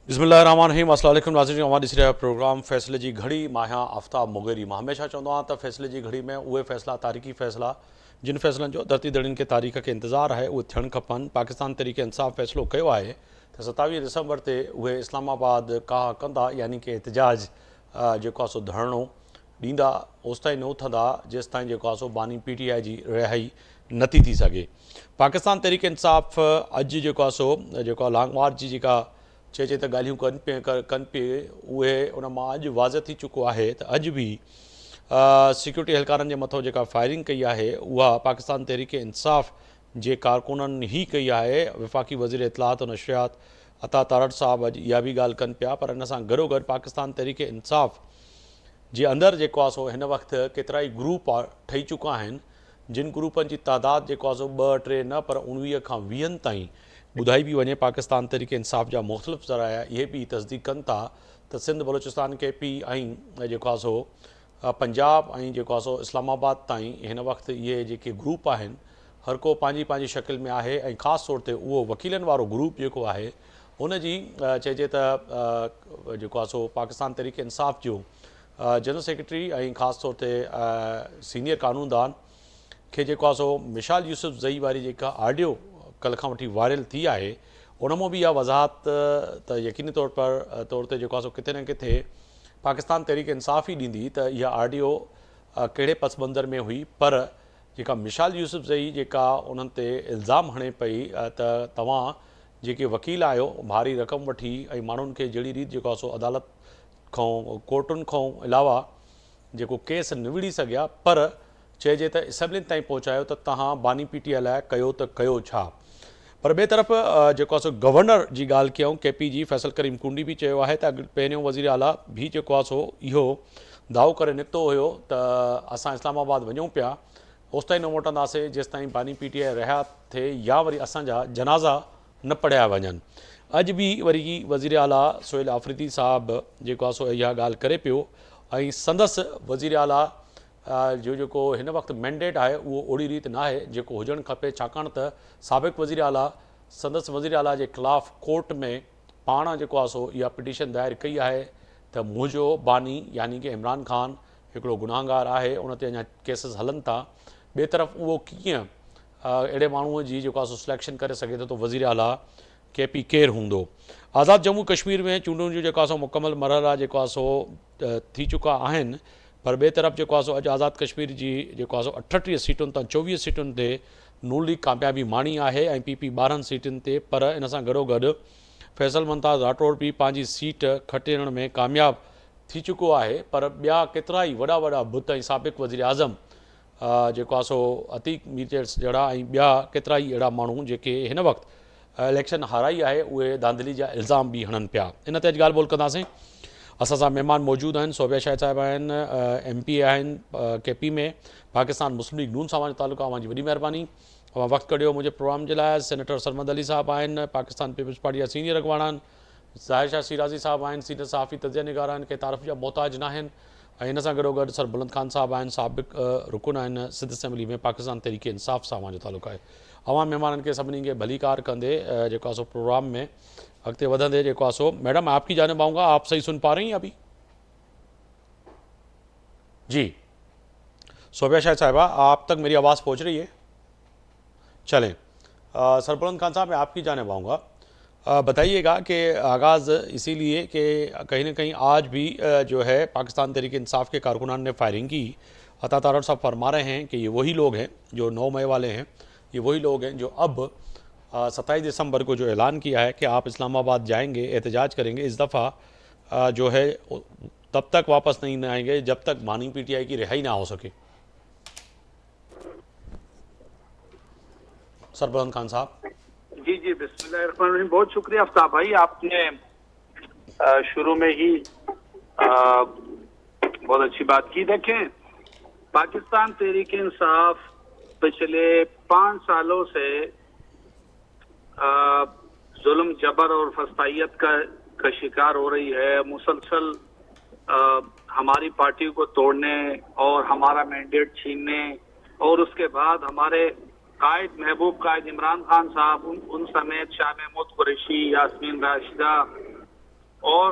बिस्मिल्लाहिर्रहमानिर्रहीम। अस्सलाम वालेकुम नाज़रीन, हमारी इस प्रोग्राम फ़ैसले जी घड़ी माहिया आफ्ताब मुगेरी मां हमेशा चवंदो आहियां त फ़ैसले जी घड़ी में उहे फ़ैसला तारीख़ी फ़ैसला जिन फ़ैसलनि जो धरती दड़ियुनि खे तारीख़ खे इंतज़ारु आहे उहे थियणु खपनि। पाकिस्तान तहरीक इंसाफ़ फ़ैसिलो कयो आहे त 27 दिसंबर ते उहे इस्लामाबाद काह कंदा, यानी कि एहतजाज जेको आहे सो धरणो ॾींदा, ओसिताईं न उथंदा जेसिताईं जेको आहे सो बानी PTI जी रिहाई नथी थी सघे। पाकिस्तान तहरीक इंसाफ़ अॼु जेको आहे सो जेको आहे लॉन्ग मार्च जी जेका चए त ॻाल्हियूं कनि पिए उहे उन मां अॼु वाज़ थी चुको आहे त अॼु बि सिक्योरिटी एहलकारनि जे मथां जेका फायरिंग कई आहे उहा पाकिस्तान तहरीक इंसाफ़ जे कारकुननि ई कई आहे। वफ़ाक़ी वज़ीर इतलात और नशरियात अता तारड़ साहब अॼु इहा बि ॻाल्हि कनि पिया, पर इन सां गॾोगॾु पाकिस्तान तहरीक इंसाफ़ जे अंदरि जेको आहे सो हिन वक़्तु केतिरा ई ग्रुप ठही चुका आहिनि, जिन ग्रुपनि जी तादादु जेको आहे सो 2 3 न पर 19 खां 20 ताईं ॿुधाई बि वञे। पाकिस्तान तहरीक इंसाफ़ जा मुख़्तलिफ़ ज़राया इहे बि तस्दीक कनि था त सिंध बलोचिस्तान KP ऐं जेको आहे सो पंजाब ऐं जेको आहे सो इस्लामाबाद ताईं हिन वक़्तु इहे जेके ग्रुप आहिनि हर को पंहिंजी पंहिंजी शकिल में आहे। ऐं ख़ासि तौर ते उहो वकीलनि वारो ग्रुप जेको आहे उन जी चइजे त जेको आहे सो पाकिस्तान तहरीक इंसाफ़ जो जनरल सेक्रेटरी ऐं ख़ासि तौर ते सीनियर कानूनदान खे जेको आहे सो मिशाल यूसुफ ज़ई वारी जेका ऑडियो कल्ह खां वठी वायरल थी आहे उन मां बि इहा वज़ाहत त यकीनी तौर ते जेको आहे सो किथे न किथे पाकिस्तान तहरीक इंसाफ़ ई ॾींदी त इहा ऑडियो कहिड़े पस मंज़र में हुई। पर जेका मिशाल यूसुफ ज़ई जेका उन्हनि ते इल्ज़ाम हणे पई त तव्हां जेके वकील आहियो भारी रक़म वठी ऐं माण्हुनि खे जहिड़ी रीति जेको आहे सो अदालत खां कोर्टुनि खां अलावा जेको केस निविड़ी सघिया, पर चइजे त असेंबलियुनि ताईं पहुचायो त तव्हां बानी PTI लाइ कयो त कयो छा। पर ॿिए तरफ़ जेको आहे सो गवर्नर जी ॻाल्हि कयूं KP जी, फैसल करीम कुंडी बि चयो आहे त पहिरियों वज़ीर आला बि जेको आहे सो इहो दावो करे निकितो हुयो त असां इस्लामाबाद वञूं पिया, ओसिताईं न मोटंदासीं जेसिताईं बानी PTI रहिया थिए या वरी असांजा जनाज़ा न पढ़िया वञनि। अॼु बि वरी वज़ीर आला सोहेल आफ़रीदी साहब जेको आहे सो इहा ॻाल्हि करे पियो ऐं संदसि वज़ीर आला जो जेको हिन वक़्तु मैंडेट आहे उहो ओड़ी रीति न आहे जेको हुजणु खपे, छाकाणि त साबिक़ु वज़ीर आला संदसि वज़ीर आला जे ख़िलाफ़ु कोर्ट में पाण जेको आहे सो इहा पिटीशन दायर कई आहे त मुंहिंजो बानी यानी कि इमरान ख़ान हिकिड़ो गुनाहगार आहे, उन ते अञा केसिस हलनि था। ॿिए तरफ़ उहो कीअं अहिड़े माण्हूअ जी जेको आहे सो सिलेक्शन करे सघे थो त वज़ीर आला KP केरु हूंदो। आज़ादु जम्मू कश्मीर में चूंडुनि जो जेको आहे सो मुकमल मरहला जेको आहे सो थी चुका आहिनि, पर ॿिए तरफ़ जेको आहे सो अॼु आज़ादु कश्मीर जी जेको आहे सो 38 सीटुनि तां 24 सीटुनि ते नून लीग कामयाबी माणी आहे ऐं PP 12 सीटुनि ते। पर इन सां गॾोगॾु फैसल मुमताज़ राठौड़ बि पंहिंजी सीट खटेण में कामयाबु थी चुको आहे। पर ॿिया केतिरा ई वॾा वॾा बुत ऐं साबिक़ु वज़ीर आज़म जेको आहे सो अतीक मीचर्स जहिड़ा ऐं ॿिया केतिरा ई अहिड़ा माण्हू जेके हिन वक़्तु इलेक्शन हाराई आहे उहे धांधली जा इल्ज़ाम बि हणनि पिया। इन ते अॼु ॻाल्हि ॿोल कंदासीं। असां सां महिमान मौजूदु आहिनि, सोबिया शाहिद साहिब आहिनि, MP आहिनि KP में, पाकिस्तान मुस्लिम लीग नून सां मुंहिंजो तालुक़ु आहे, मुंहिंजी वॾी महिरबानी। तव्हां वक़्तु कढियो मुंहिंजे प्रोग्राम जे लाइ। सेनेटर सरमद अली साहब आहिनि, पाकिस्तान पीपल्स पार्टी जा सीनियर अॻवान आहिनि। ज़ाहिर शाह शिराज़ी साहब आहिनि, सीनियर सहाफ़ी तजिया निगार आहिनि, के तारीफ़ जा मोहताज न आहिनि। ऐं हिन सां गॾोगॾु सर बुलंद खान साहब आहिनि, साबिक़ु रुकुन आहिनि सिंध असेंबली में, पाकिस्तान तहरीक इंसाफ़ सां मुंहिंजो तालुक़ु आहे। अवां महिमाननि खे सभिनी खे भली कार कंदे जेको आहे सो प्रोग्राम में अॻिते वधंदे जेको आहे सो, मैडम आपकी जानिब आऊँगा, आप सही सुन पा रही हैं अभी? जी सोबिया शाहिद साहिबा, आप तक मेरी आवाज़ पहुँच रही है? चलें, सरबुलंद खान साहब मैं आपकी जानिब आऊँगा। बताइएगा कि आगाज़ इसीलिए कि कहीं ना कहीं आज भी जो है पाकिस्तान तहरीक इंसाफ़ के कारकुनान ने फायरिंग की। अता तारड़ साहब फरमा रहे हैं कि ये वही लोग हैं जो 9 मई वाले हैं, ये वही लोग हैं जो अब 27 दिसंबर को जो ऐलान किया है कि आप इस्लामाबाद जाएंगे, एहतजाज करेंगे। इस दफ़ा जो है तब तक वापस नहीं आएंगे जब तक बानी PTI की रिहाई ना हो सके। सरबुलंद खान साहब। जी जी, बिस्मिल्लाहिर्रहमानिर्रहीम। बहुत शुक्रिया आफ्ताब भाई, आपने शुरू में ही बहुत अच्छी बात की। देखें, पाकिस्तान तहरीक इंसाफ पिछले 5 सालों से जुल्म, जबर और फस्तायत का शिकार हो रही है। मुसलसल हमारी पार्टी को तोड़ने और हमारा मैंडेट छीनने और उसके बाद हमारे कायद, महबूब कायद इमरान खान साहब, उन समेत शाह महमूद कुरैशी, यास्मीन राशिदा और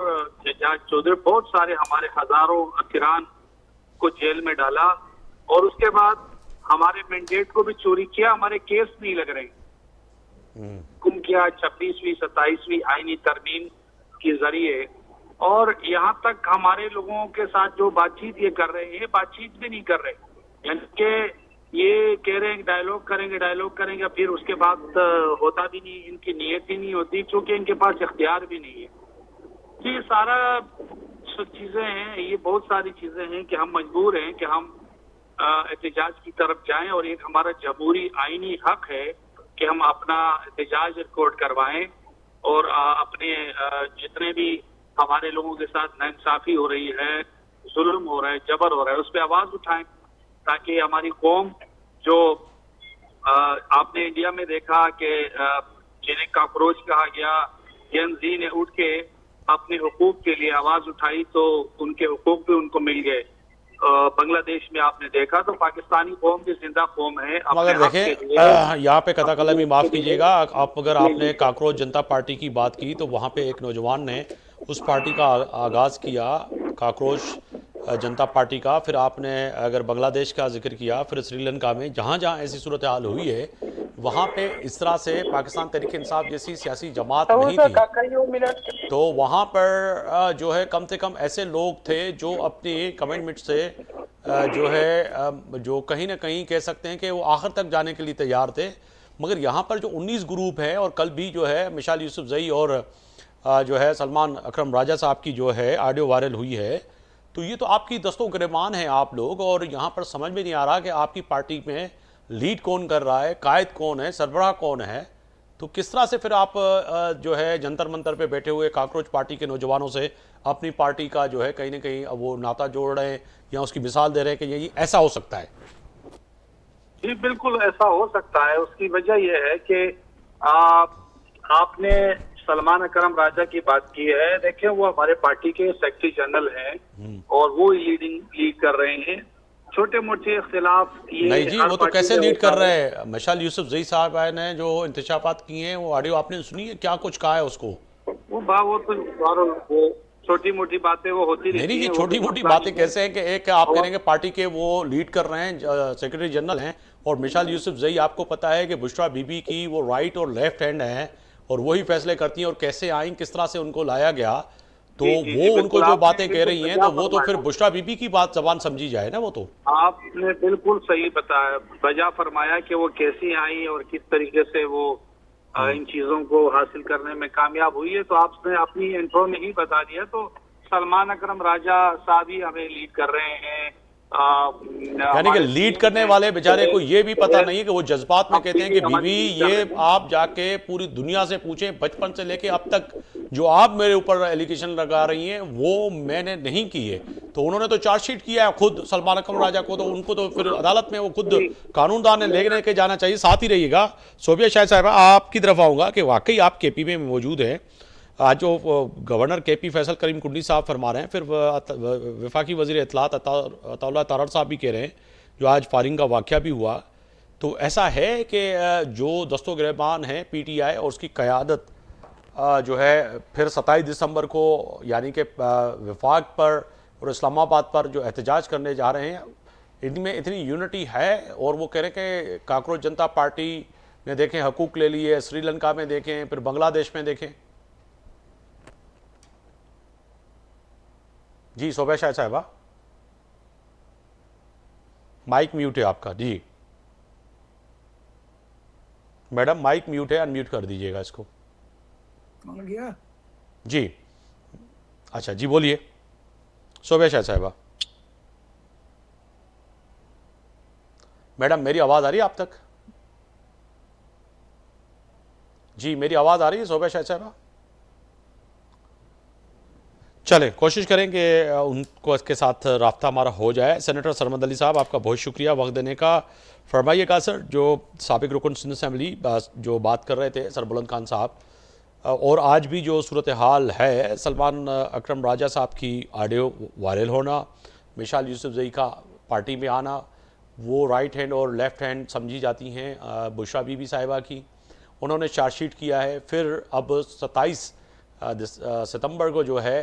एजाज चौधरी, बहुत सारे हमारे हजारों अफसरान को जेल में डाला और उसके बाद हमारे मैंडेट को भी चोरी किया, हमारे केस नहीं लग रहे, गुम किया 26वीं 27वीं आईनी तरमीम के जरिए। और यहाँ तक हमारे लोगों के साथ जो बातचीत ये कर रहे हैं, बातचीत भी नहीं कर रहे, यानी कि ये कह रहे हैं डायलॉग करेंगे, फिर उसके बाद होता भी नहीं, इनकी नीयत ही नहीं होती क्योंकि इनके पास इख्तियार भी नहीं है। तो ये सारा चीजें हैं, ये बहुत सारी चीजें हैं कि हम मजबूर हैं कि हम एहतजाज की तरफ जाएं और एक हमारा जमहूरी आईनी हक है कि हम अपना एहतजाज रिकॉर्ड करवाएं और अपने जितने भी हमारे लोगों के साथ नाइंसाफी हो रही है, जुल्म हो रहा है, जबर हो रहा है, उस पर आवाज उठाएं ताकि हमारी कौम जो आपने इंडिया में देखा कि जिन्हें कॉकरोच कहा गया, जेन जी ने उठ के अपने हुकूक के लिए आवाज उठाई तो उनके हुकूक भी उनको मिल गए। बांग्लादेश में आपने देखा तो पाकिस्तानी कौम भी जिंदा कौम है। मगर देखें यहाँ पे कथा कलमी माफ़ कीजिएगा, अगर आपने काकरोच जनता पार्टी की बात की तो वहाँ पे एक नौजवान ने उस पार्टी का आगाज़ किया, काकरोच जनता पार्टी का। फिर आपने अगर बांग्लादेश का जिक्र किया, फिर श्रीलंका में जहाँ जहाँ ऐसी सूरत हाल हुई है वहाँ पे इस तरह से पाकिस्तान तहरीक इंसाफ जैसी सियासी जमात नहीं थी, तो वहाँ पर जो है कम से कम ऐसे लोग थे जो अपनी कमिटमेंट से जो है जो कहीं ना कहीं कह सकते हैं कि वो आखिर तक जाने के लिए तैयार थे। मगर यहाँ पर जो 19 ग्रुप है और कल भी जो है मिसाल यूसुफजई और जो है सलमान अकरम राजा साहब की जो है ऑडियो वायरल हुई है, तो ये तो आपकी दस्तों गिरमान हैं आप लोग, और यहाँ पर समझ में नहीं आ रहा कि आपकी पार्टी में लीड कौन कर रहा है, कायद कौन है, सरबराह कौन है। तो किस तरह से फिर आप जो है जंतर मंतर पे बैठे हुए काकरोच पार्टी के नौजवानों से अपनी पार्टी का जो है कहीं ना कहीं वो नाता जोड़ रहे हैं या उसकी मिसाल दे रहे हैं कि ये ऐसा हो सकता है? जी बिल्कुल ऐसा हो सकता है। उसकी वजह यह है कि आपने सलमान अकरम राजा की बात की है। देखिए वो हमारे पार्टी के सेक्रेटरी जनरल हैं और वो लीड कर रहे हैं। छोटे मोटे इख्तिलाफ नहीं जी, वो तो कैसे लीड कर रहे हैं? मिसाल यूसुफजई साहब ने जो इंतशाफात किए हैं वो ऑडियो आपने सुनी है, क्या कुछ कहा है उसको? वो छोटी मोटी बातें वो होती नहीं जी, छोटी मोटी बातें कैसे हैं कि एक आप करेंगे पार्टी के वो लीड कर रहे हैं, सेक्रेटरी जनरल हैं, और मिसाल यूसुफजई आपको पता है कि बुशरा बीबी की वो राइट और लेफ्ट हैंड है और वही फैसले करती हैं, और कैसे आई, किस तरह से उनको लाया गया, तो वो उनको जो बातें कह रही हैं तो वो तो फिर बुशरा बीबी की बात जबान समझी जाए ना। वो तो आपने बिल्कुल सही बताया, बजा फरमाया कि वो कैसी आई और किस तरीके से वो इन चीजों को हासिल करने में कामयाब हुई है। तो आपने अपनी इंट्रो में ही बता दिया। तो सलमान अकरम राजा साहब ही हमें लीड कर रहे हैं। यानी कि लीड करने वाले बेचारे को ये भी पता नहीं है कि वो जज्बात में कहते हैं कि बीबी ये आप जाके पूरी दुनिया से पूछें, बचपन से लेके अब तक जो आप मेरे ऊपर एलिगेशन लगा रही हैं वो मैंने नहीं की है। तो उन्होंने तो चार्जशीट किया है खुद सलमान अकरम राजा को, तो उनको तो फिर अदालत में वो खुद कानूनदान ने लेने के जाना चाहिए। साथ ही रहिएगा। सोबिया शाह साहब आपकी तरफ आऊँगा कि वाकई आप केपी में मौजूद हैं। आज जो गवर्नर केपी फैसल करीम कुंडी साहब फरमा रहे हैं, फिर वफाकी वज़ीर इत्तलात अताउल्लाह तारड़ साहब भी कह रहे हैं, जो आज फायरिंग का वाक़या भी हुआ, तो ऐसा है कि जो दस्तो गिरबान हैं पीटीआई और उसकी क़यादत जो है फिर 27 दिसंबर को यानी कि वफाक पर और इस्लामाबाद पर जो एहतजाज करने जा रहे हैं, इनमें इतनी यूनिटी है। और वो कह रहे हैं कि काकरोच जनता पार्टी ने देखें हकूक़ ले लिए, श्रीलंका में देखें, फिर बांग्लादेश में देखें। जी सोबिया शाह साहबा, माइक म्यूट है आपका। जी मैडम माइक म्यूट है, अनम्यूट कर दीजिएगा इसको। गया जी अच्छा जी बोलिए सोबिया शाह साहबा। मैडम मेरी आवाज़ आ रही है आप तक? जी मेरी आवाज़ आ रही है सोबिया शाह साहबा? चले कोशिश करें कि उनको इसके साथ राब्ता हमारा हो जाए। सेनेटर सरमद अली साहब आपका बहुत शुक्रिया वक्त देने का। फरमाइएगा सर, जो साबिक रुकन सिंध असेंबली जो बात कर रहे थे सरबुलंद खान साहब, और आज भी जो सूरत हाल है, सलमान अकरम राजा साहब की ऑडियो वायरल होना, मिसाल यूसुफजई का पार्टी में आना, वो राइट हैंड और लेफ़्ट हैंड समझी जाती हैं बुशरा बीबी साहिबा की, उन्होंने चार्जशीट किया है। फिर अब 27 सितंबर को जो है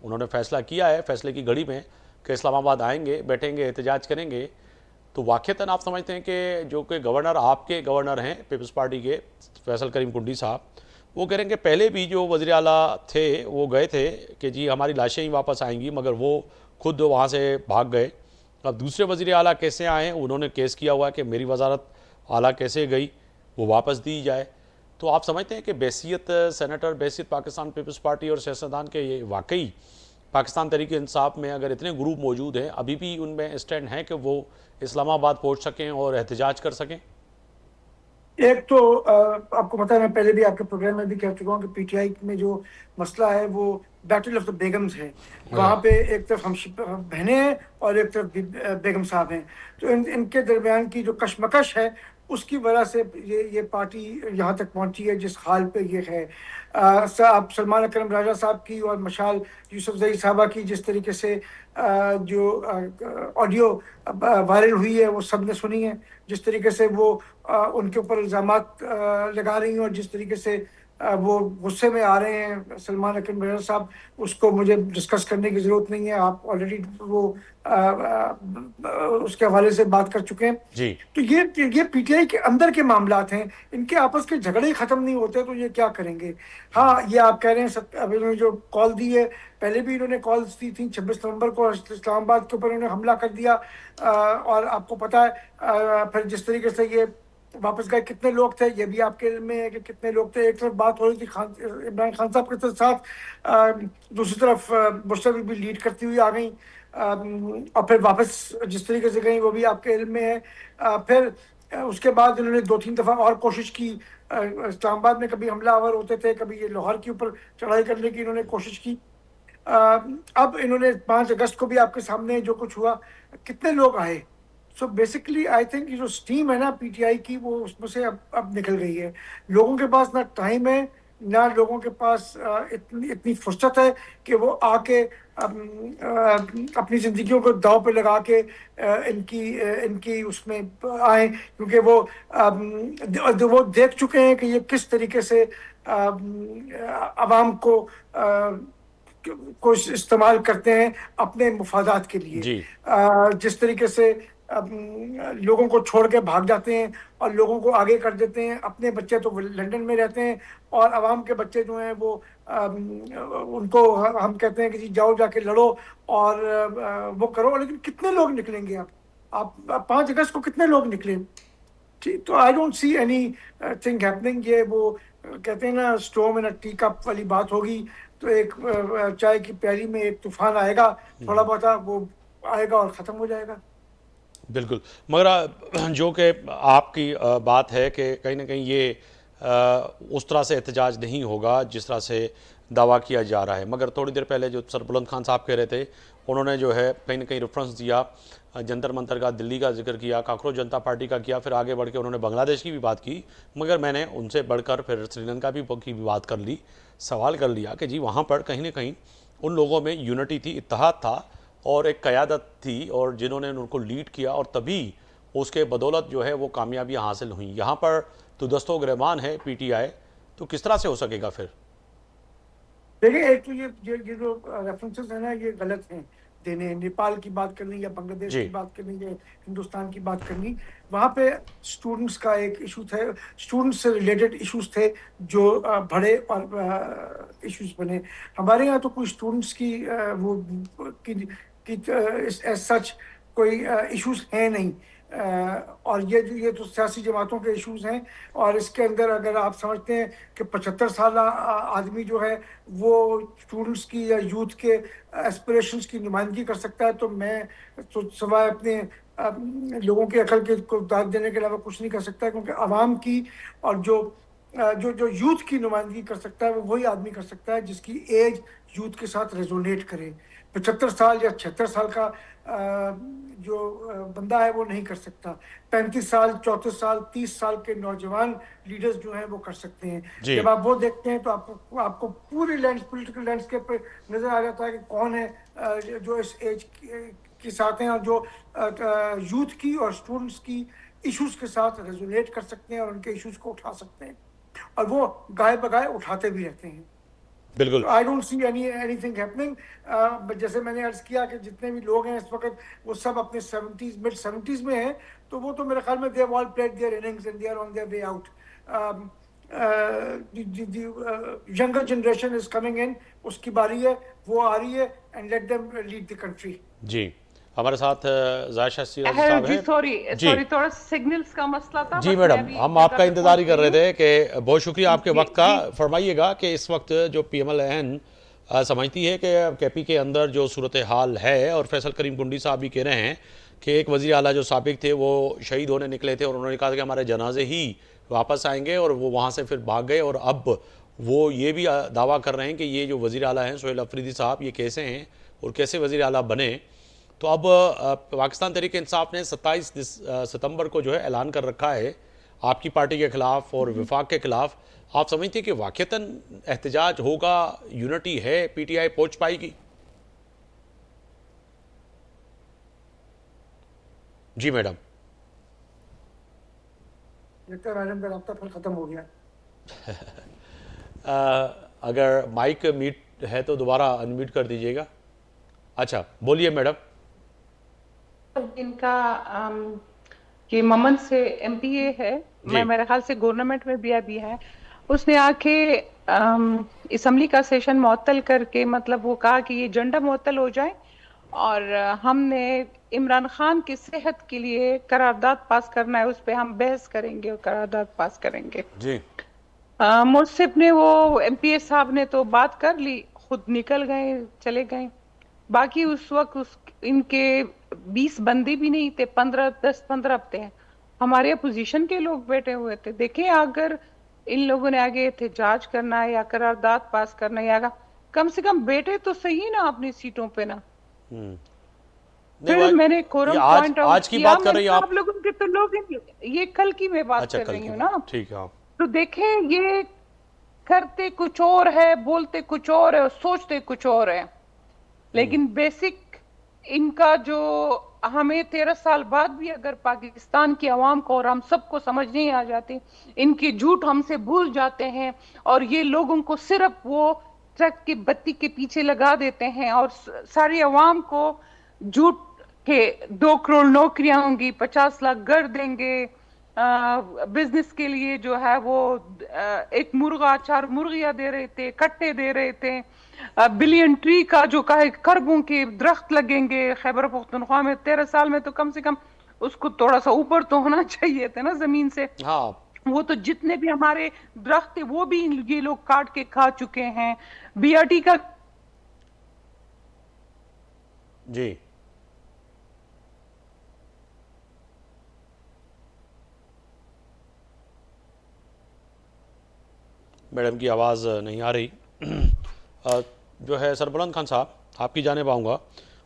उन्होंने फैसला किया है फैसले की घड़ी में कि इस्लामाबाद आएंगे, बैठेंगे, एहतजाज करेंगे, तो वाक़तन आप समझते हैं कि जो कि गवर्नर, आपके गवर्नर हैं पीपल्स पार्टी के फैसल करीम कुंडी साहब, वो कह रहे हैं कि पहले भी जो वज़ीर आला थे वो गए थे कि जी हमारी लाशें ही वापस आएंगी, मगर वो खुद वहाँ से भाग गए। अब दूसरे वज़ीर आला कैसे आए हैं, उन्होंने केस किया हुआ है कि मेरी वजारत आला कैसे गई, वो वापस दी जाए। तो आप समझते हैं कि बैसियत सेनेटर, बैसियत पाकिस्तान पीपल्स पार्टी और सियासतदान के ये वाकई पाकिस्तान तहरीक इंसाफ में अगर इतने ग्रुप मौजूद हैं, अभी भी उनमें स्टैंड है कि वो इस्लामाबाद पहुंच सकें और एहतजाज कर सकें? एक तो आपको पता है, मैं पहले भी आपके प्रोग्राम में भी कह चुका हूँ कि पीटीआई में जो मसला है वो बैटल ऑफ द बेगम्स है। वहाँ पे एक तरफ हम बहनें हैं और एक तरफ बेगम साहब हैं। तो इनके दरमियान की जो कशमकश है उसकी वजह से ये पार्टी यहाँ तक पहुँची है जिस हाल पे ये है। आप सलमान अकरम राजा साहब की और मशाल यूसुफजई साहबा की जिस तरीके से जो ऑडियो वायरल हुई है वो सब ने सुनी है, जिस तरीके से वो उनके ऊपर इल्ज़ामात लगा रही हैं और जिस तरीके से वो गुस्से में आ रहे हैं सलमान अकरम राजा साहब, उसको मुझे डिस्कस करने की ज़रूरत नहीं है। आप ऑलरेडी वो उसके हवाले से बात कर चुके हैं। जी। तो ये पीटीआई के अंदर के मामलात हैं, इनके आपस के झगड़े ही ख़त्म नहीं होते, तो ये क्या करेंगे। हाँ, ये आप कह रहे हैं अब इन्होंने जो कॉल दी है, पहले भी इन्होंने कॉल्स दी थी। 26 नवंबर को इस्लामाबाद के ऊपर इन्होंने हमला कर दिया और आपको पता है फिर जिस तरीके से ये वापस गए, कितने लोग थे ये भी आपके इल्म में है कि कितने लोग थे। एक तरफ बात हो रही थी इमरान खान साहब के साथ, दूसरी तरफ मुशर्रफ भी लीड करती हुई आ गई और फिर वापस जिस तरीके से गई वो भी आपके इल्म में है। फिर उसके बाद इन्होंने 2-3 दफ़ा और कोशिश की, इस्लामाबाद में कभी हमलावर होते थे, कभी ये लाहौर के ऊपर चढ़ाई करने की इन्होंने कोशिश की। अब इन्होंने 5 अगस्त को भी आपके सामने जो कुछ हुआ, कितने लोग आए। सो बेसिकली आई थिंक जो स्टीम है ना पीटीआई की, वो उसमें से अब निकल गई है। लोगों के पास ना टाइम है, ना लोगों के पास इतनी फुर्सत है कि वो आके अपनी जिंदगियों को दांव पे लगा के इनकी उसमें आए, क्योंकि वो देख चुके हैं कि ये किस तरीके से आवाम को इस्तेमाल करते हैं अपने मुफादात के लिए। जी। जिस तरीके से लोगों को छोड़ के भाग जाते हैं और लोगों को आगे कर देते हैं। अपने बच्चे तो लंदन में रहते हैं और आवाम के बच्चे जो हैं वो उनको हम कहते हैं कि जी जाओ जाके लड़ो और वो करो, लेकिन कितने लोग निकलेंगे। आप 5 अगस्त को कितने लोग निकले। ठीक, तो I don't see any thing happening. ये वो कहते हैं ना स्टॉर्म इन अ टी कप वाली बात होगी। तो एक चाय की प्याली में एक तूफान आएगा, थोड़ा बहुत वो आएगा और ख़त्म हो जाएगा। बिल्कुल, मगर जो कि आपकी बात है कि कहीं ना कहीं ये उस तरह से एहतजाज नहीं होगा जिस तरह से दावा किया जा रहा है। मगर थोड़ी देर पहले जो सर बुलंद खान साहब कह रहे थे, उन्होंने जो है कहीं ना कहीं रेफरेंस दिया जंतर मंतर का, दिल्ली का जिक्र किया, काकरोच जनता पार्टी का किया, फिर आगे बढ़ के उन्होंने बांग्लादेश की भी बात की। मगर मैंने उनसे बढ़कर फिर श्रीलंका की भी बात कर ली, सवाल कर लिया कि जी वहाँ पर कहीं ना कहीं उन लोगों में यूनिटी थी, इत्तेहाद था और एक क़यादत थी, और जिन्होंने उनको लीड किया और तभी उसके बदौलत जो है वो कामयाबियाँ हासिल हुई। यहाँ पर तो दस्तो गिरबान है पीटीआई, तो किस तरह से हो सकेगा फिर? देखिए, एक तो ये जो रेफरेंसेस है ना ये गलत हैं देने। नेपाल की बात करनी या बांग्लादेश की बात करनी या हिंदुस्तान की बात करनी, वहाँ पे स्टूडेंट्स का एक इशू था, स्टूडेंट्स से रिलेटेड इश्यूज थे जो बड़े और इश्यूज बने। हमारे यहाँ तो कोई स्टूडेंट्स की वो की सच कोई इश्यूज हैं नहीं। और ये तो सियासी जमातों के इश्यूज हैं। और इसके अंदर अगर आप समझते हैं कि 75 साल आदमी जो है वो स्टूडेंट्स की या यूथ के एस्पिरेशंस की नुमाइंदगी कर सकता है, तो मैं तो सिवाय अपने लोगों की अकल के को दाद देने के अलावा कुछ नहीं कर सकता, क्योंकि आवाम की और जो यूथ की नुमाइंदगी कर सकता है वो वही आदमी कर सकता है जिसकी एज यूथ के साथ रेजोनेट करे। 75 साल या 76 साल का जो बंदा है वो नहीं कर सकता। 35 साल, 34 साल, 30 साल के नौजवान लीडर्स जो हैं वो कर सकते हैं। जब आप वो देखते हैं तो आपको पूरी पॉलिटिकल लैंडस्केप पे नजर आ जाता है कि कौन है जो इस एज के साथ हैं और जो यूथ की और स्टूडेंट्स की इश्यूज के साथ रेजोनेट कर सकते हैं और उनके इश्यूज को उठा सकते हैं, और वो गाए बगाए उठाते भी रहते हैं। बिल्कुल। I don't see anything happening. जैसे मैंने अर्ज किया कि जितने भी लोग हैं इस वक्त वो सब अपने 70s मिड 70s में हैं, तो वो तो मेरे ख्याल में they have all played their innings and they are on their way out. Younger generation is coming in, उसकी बारी है, वो आ रही है, and let them lead the country. जी, हमारे साथ जायशा सिराज है साहब जी, हैं। सॉरी थोड़ा सिग्नल्स का मसला था। जी बट मैडम, मैं भी हम एक आपका जगह पे इंतजार ही कर रहे पहुंच गई थे कि बहुत शुक्रिया आपके जी, वक्त का। जी। फरमाइएगा कि इस वक्त जो PMLN समझती है कि केपी के अंदर जो सूरत हाल है, और फैसल करीम गुंडी साहब भी कह रहे हैं कि एक वज़ीर आला जो साबिक थे वो शहीद होने निकले थे और उन्होंने कहा कि हमारे जनाजे ही वापस आएंगे, और वो वहाँ से फिर भाग गए, और अब वो ये भी दावा कर रहे हैं कि ये जो वज़ीर आला हैं सोहेल अफरीदी साहब, ये कैसे हैं और कैसे वज़ीर आला बने। तो अब पाकिस्तान तहरीक इंसाफ ने 27 सितंबर को जो है ऐलान कर रखा है आपकी पार्टी के खिलाफ और विफाक के खिलाफ। आप समझते हैं कि वाकईतन एहतजाज होगा, यूनिटी है, PTI पहुंच पाएगी? जी मैडम। लगता है मैडम का रास्ता फिर खत्म हो गया। अगर माइक म्यूट है तो दोबारा अनम्यूट कर दीजिएगा। अच्छा, बोलिए मैडम। इनका ये ममन से MPA है, मैं मेरे ख्याल से गवर्नमेंट में भी अभी है। उसने आके असम्बली का सेशन मुअत्तल करके, मतलब वो कहा कि ये एजेंडा मुअत्तल हो जाए और हमने इमरान खान की सेहत के लिए करारदाद पास करना है, उस पर हम बहस करेंगे और करारदाद पास करेंगे। जी। मुर्सिफ ने, वो MPA साहब ने तो बात कर ली, खुद निकल गए, चले गए। बाकी उस वक्त इनके 20 बंदे भी नहीं थे, 10-15 थे। हमारे अपोजिशन के लोग बैठे हुए थे। देखें, अगर इन लोगों ने आगे एहतजाज करना है या करारदाद पास करना है, या कम से कम बैठे तो सही ना अपनी सीटों पे ना। फिर मैंने कोरम पॉइंट आउट आज की बात कर रही हैं आप लोगों के, तो लोग ये कल की मैं बात कर रही हूँ ना। ठीक है। तो देखें, ये करते कुछ और है, बोलते कुछ और है और सोचते कुछ और है, लेकिन बेसिक इनका जो हमें 13 साल बाद भी अगर पाकिस्तान की आवाम को और हम सबको समझ नहीं आ जाती, इनकी झूठ हमसे भूल जाते हैं और ये लोगों को सिर्फ वो ट्रक की बत्ती के पीछे लगा देते हैं और सारी आवाम को झूठ के 2 करोड़ नौकरियां होंगी, 50 लाख घर देंगे, बिजनेस के लिए जो है वो एक मुर्गा 4 मुर्गियां दे रहे थे, कट्टे दे रहे थे, बिलियन ट्री का जो कहा खरबों के दरख्त लगेंगे खैबर पख्तूनख्वा में। 13 साल में तो कम से कम उसको थोड़ा सा ऊपर तो होना चाहिए था ना जमीन से। हाँ, वो तो जितने भी हमारे दरख्त थे वो भी ये लोग काट के खा चुके हैं। BRT का जी मैडम की आवाज़ नहीं आ रही। जो है सरबुलंद खान साहब, आपकी जाने पाऊंगा।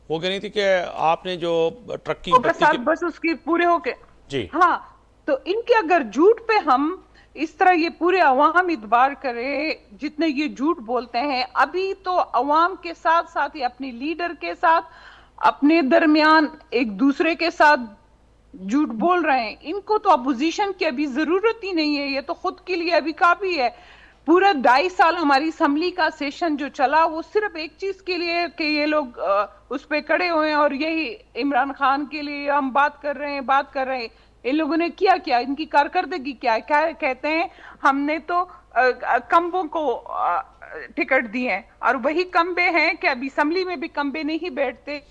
वो कह रही थी कि आपने जो ट्रक की बत्ती बस उसकी पूरे होके जी। हाँ, तो इनके अगर झूठ पे हम इस तरह ये पूरे अवाम इतबार करे, जितने ये झूठ बोलते हैं, अभी तो अवाम के साथ साथ ही अपने लीडर के साथ, अपने दरमियान एक दूसरे के साथ झूठ बोल रहे हैं। इनको तो अपोजिशन की अभी जरूरत ही नहीं है, ये तो खुद के लिए अभी काफी है। पूरा 2.5 साल हमारी असम्बली का सेशन जो चला वो सिर्फ एक चीज के लिए कि ये लोग उस पे खड़े हुए हैं और यही इमरान खान के लिए हम बात कर रहे हैं। इन लोगों ने किया क्या, इनकी कारकर्दगी क्या है? क्या कहते हैं, हमने तो कम्बों को टिकट दिए हैं, और वही कम्बे हैं कि अभी असम्बली में भी कम्बे नहीं बैठते।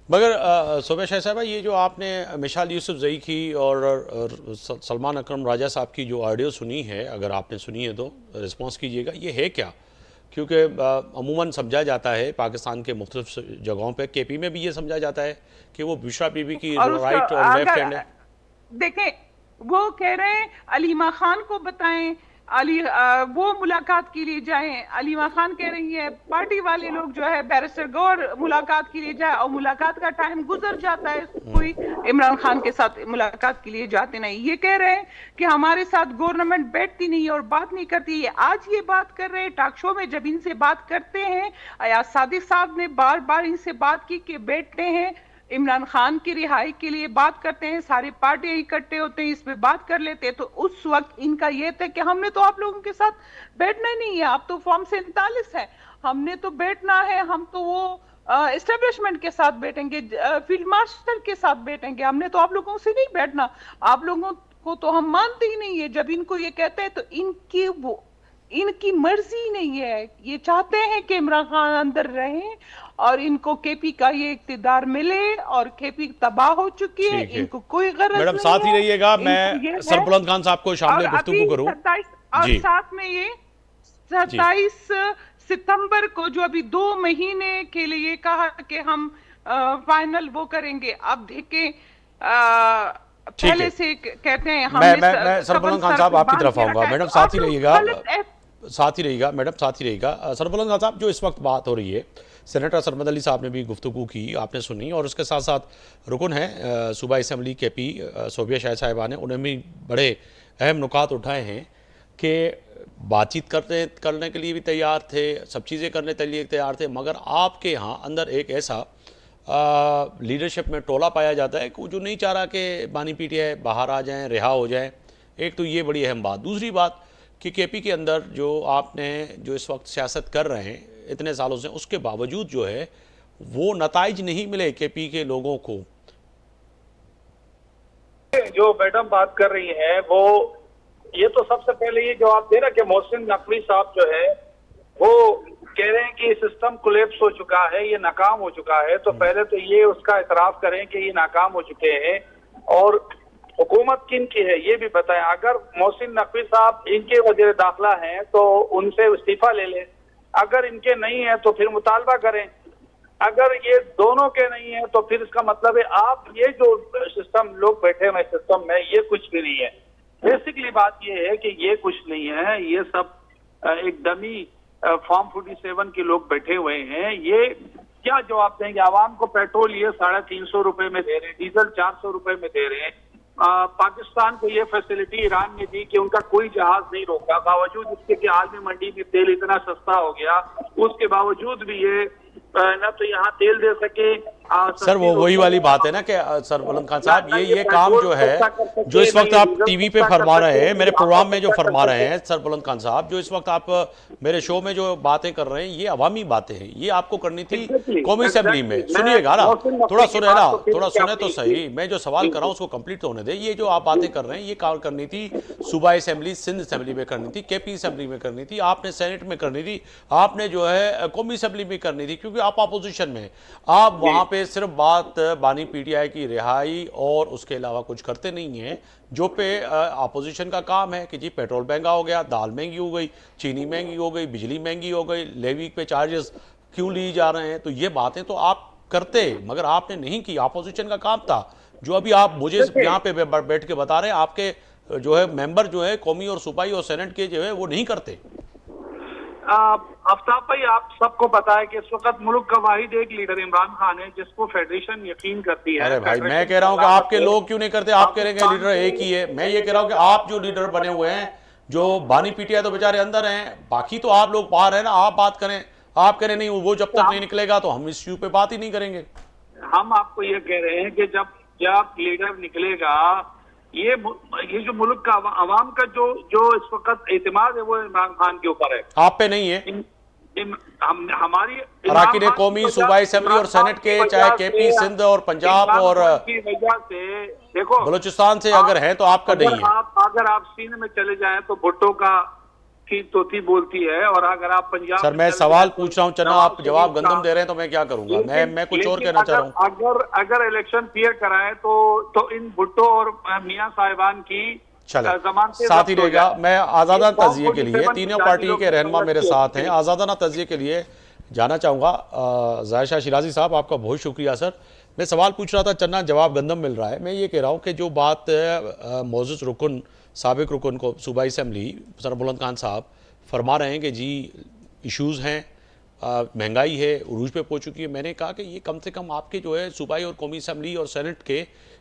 मगर सोबे शाह साहब, ये जो आपने मिशाल यूसुफजई की और सलमान अकरम राजा साहब की जो ऑडियो सुनी है, अगर आपने सुनी है तो रिस्पॉन्स कीजिएगा, ये है क्या? क्योंकि अमूमन समझा जाता है पाकिस्तान के मुख्तलिफ जगहों पे, KP में भी ये समझा जाता है कि वो बुशरा बीबी की राइट और लेफ्ट हैंड है। देखें, वो कह रहे हैं अलीमा खान को बताएं, वो मुलाकात के लिए जाएं। अलीमा खान कह रही है पार्टी वाले लोग जो है बैरिस्टर गौर मुलाकात के लिए जाए, और मुलाकात का टाइम गुजर जाता है, कोई इमरान खान के साथ मुलाकात के लिए जाते नहीं। ये कह रहे हैं कि हमारे साथ गवर्नमेंट बैठती नहीं और बात नहीं करती है। आज ये बात कर रहे हैं टॉक शो में, जब इनसे बात करते हैं, अयाज सादिक साहब ने बार बार इनसे बात की कि बैठते हैं, इमरान खान की रिहाई के लिए बात करते हैं, सारी पार्टियां इकट्ठे होते हैं, इस पे बात कर लेते हैं। तो उस वक्त इनका ये था कि हमने तो आप लोगों के साथ बैठना ही नहीं है, आप तो फॉर्म 47 है, हमने तो बैठना है, हम तो वो एस्टेब्लिशमेंट के साथ बैठेंगे, फील्ड मार्शल के साथ बैठेंगे, हमने तो आप लोगों से नहीं बैठना, आप लोगों को तो हम मानते ही नहीं है। जब इनको ये कहते हैं तो इनकी मर्जी नहीं है, ये चाहते हैं कि इमरान खान अंदर रहें और इनको केपी का ये इक्तिदार मिले, और केपी तबाह हो चुकी है, ठीक है इनको कोई गरज मैडम, नहीं साथ ही है, रहिएगा। इनको ये मैं है। सरबुलंद खान साहब को और शामिल अभी गुफ्तगू करूं। 27 और जी साथ में ये 27 सितंबर को जो अभी 2 महीने के लिए कहा कि हम फाइनल वो करेंगे। अब देखें, ठीक पहले है। से कहते हैं मैं सरबुलंद खान साहब आपकी तरफ आऊंगा। मैडम साथ ही रहिएगा, साथ ही रहिएगा मैडम, साथ ही रहिएगा। सरबुलंद खान साहब, जो इस वक्त बात हो रही है, सेनेटर सरमद अली साहब ने भी गुफ्तगू की, आपने सुनी, और उसके साथ साथ रुकन है सूबा असम्बली केपी सोबिया शाह साहिबा ने, उन्हें भी बड़े अहम नुकात उठाए हैं कि बातचीत करने के लिए भी तैयार थे, सब चीज़ें करने के लिए तैयार थे, मगर आपके यहाँ अंदर एक ऐसा लीडरशिप में टोला पाया जाता है कि जो नहीं चाह रहा कि बानी पीटीआई बाहर आ जाएं, रिहा हो जाएं। एक तो ये बड़ी अहम बात। दूसरी बात कि केपी के अंदर जो आपने जो इस वक्त सियासत कर रहे हैं इतने सालों से, उसके बावजूद जो है वो नताइज नहीं मिले केपी के लोगों को। जो मैडम बात कर रही है वो, ये तो सबसे पहले ये जवाब दे रहा कि मोहसिन नकवी साहब जो है वो कह रहे हैं कि सिस्टम कोलैप्स हो चुका है, ये नाकाम हो चुका है। तो पहले तो ये उसका इतराफ करें कि ये नाकाम हो चुके हैं, और हुकूमत किन की है ये भी बताएं। अगर मोहसिन नकवी साहब इनके वज़ीर दाखिला हैं तो उनसे इस्तीफा ले लें, अगर इनके नहीं है तो फिर मुतालबा करें, अगर ये दोनों के नहीं है तो फिर इसका मतलब है आप ये जो सिस्टम लोग बैठे हुए सिस्टम में ये कुछ भी नहीं है। बेसिकली बात ये है कि ये कुछ नहीं है, ये सब एक डमी फॉर्म 47 के लोग बैठे हुए हैं। ये क्या जवाब देंगे? आवाम को पेट्रोल ये 350 रुपए में दे रहे हैं, डीजल 400 रुपए में दे रहे हैं। पाकिस्तान को ये फैसिलिटी ईरान ने दी कि उनका कोई जहाज नहीं रोका, बावजूद इसके कि आलमी मंडी में तेल इतना सस्ता हो गया, उसके बावजूद भी ये न तो यहाँ तेल दे सके। सर वो वही वाली बात है ना कि सरबुलंद खान साहब, ये काम जो है जो इस वक्त आप टीवी पे फरमा रहे हैं, मेरे प्रोग्राम में जो फरमा रहे हैं सरबुलंद खान साहब, जो इस वक्त आप मेरे शो में जो बातें कर रहे हैं, ये अवामी बातें हैं, ये आपको करनी थी कौमी असेंबली में। सुनिएगा ना, थोड़ा सुने ना, थोड़ा सुने तो सही, मैं जो सवाल कर रहा हूँ उसको कंप्लीट होने दे। ये जो आप बातें कर रहे हैं ये काम करनी थी सूबा असेंबली, सिंध असेंबली में करनी थी, केपी असेंबली में करनी थी, आपने सेनेट में करनी थी, आपने जो है कौमी असेंबली में करनी थी, क्योंकि आप अपोजिशन में। आप वहाँ पे सिर्फ बात बानी पीटीआई की रिहाई और उसके अलावा कुछ करते नहीं हैं, जो पे अपोजिशन का काम है कि जी पेट्रोल महंगा हो गया, दाल महंगी हो गई, चीनी महंगी हो गई, बिजली महंगी हो गई, लेवी पे चार्जेस क्यों लिए जा रहे हैं। तो ये बातें तो आप करते, मगर आपने नहीं की। अपोजिशन का काम था, जो अभी आप मुझे यहाँ पे बैठ के बता रहे हैं, आपके जो है मेंबर जो है कौमी और सूबाई और सेनेट के जो है वो नहीं करते। आफ्ताब भाई, आप सबको पता है कि इस वक्त मुल्क का वाहिद एक लीडर इमरान खान है जिसको फेडरेशन यकीन करती है। अरे भाई, मैं कह रहा हूं कि आपके लोग क्यों नहीं करते? आप कह रहे हैं लीडर एक ही है। मैं ये कह रहा हूं कि आप जो लीडर बने हुए हैं, जो बानी पीटीआई तो बेचारे अंदर हैं, बाकी तो आप लोग बाहर हैं ना। आप बात करें, आप कह रहे नहीं वो जब तक नहीं निकलेगा तो हम इस इश्यू पे बात ही नहीं करेंगे। हम आपको ये कह रहे हैं कि जब लीडर निकलेगा, ये जो मुल्क का अवाम का जो इस वक्त एतमाद है वो इमरान खान के ऊपर है, आप पे नहीं है। हमारी अरकान कौमी, सूबाई असेंबली और सेनेट के, चाहे केपी, सिंध और पंजाब और की वजह से देखो बलूचिस्तान से अगर है तो आपका नहीं है। अगर आप सिंध में चले जाएं तो भुट्टो का की तोती बोलती है, और अगर आप पंजाब सर मैं सवाल पूछ रहा हूँ चन्ना, आप जवाब गंदम दे रहे हैं तो मैं क्या करूंगा? मैं कुछ और कहना चाह रहा हूँ। अगर इलेक्शन क्लियर कराए तो इन भुट्टो और मियां साहिबान की चलो साथ ही रहेगा। मैं आज़ादाना तज़िये के लिए, तीनों पार्टी के रहनुमा मेरे साथ हैं, आज़ादाना तज़िये के लिए जाना चाहूँगा। ज़ाहिर शिराजी साहब, आपका बहुत शुक्रिया सर। मैं सवाल पूछ रहा था, चन्ना जवाब गंदम मिल रहा है। मैं ये कह रहा हूँ कि जो बात मौजूद रुकन, साबिक रुकन को सूबाई असेंबली सरबुलंद खान साहब फरमा रहे हैं कि जी इश्यूज़ हैं, महंगाई है, उरूज पे पहुँच चुकी है। मैंने कहा कि ये कम से कम आपके जो है सूबाई और कौमी असेंबली और सेनेट के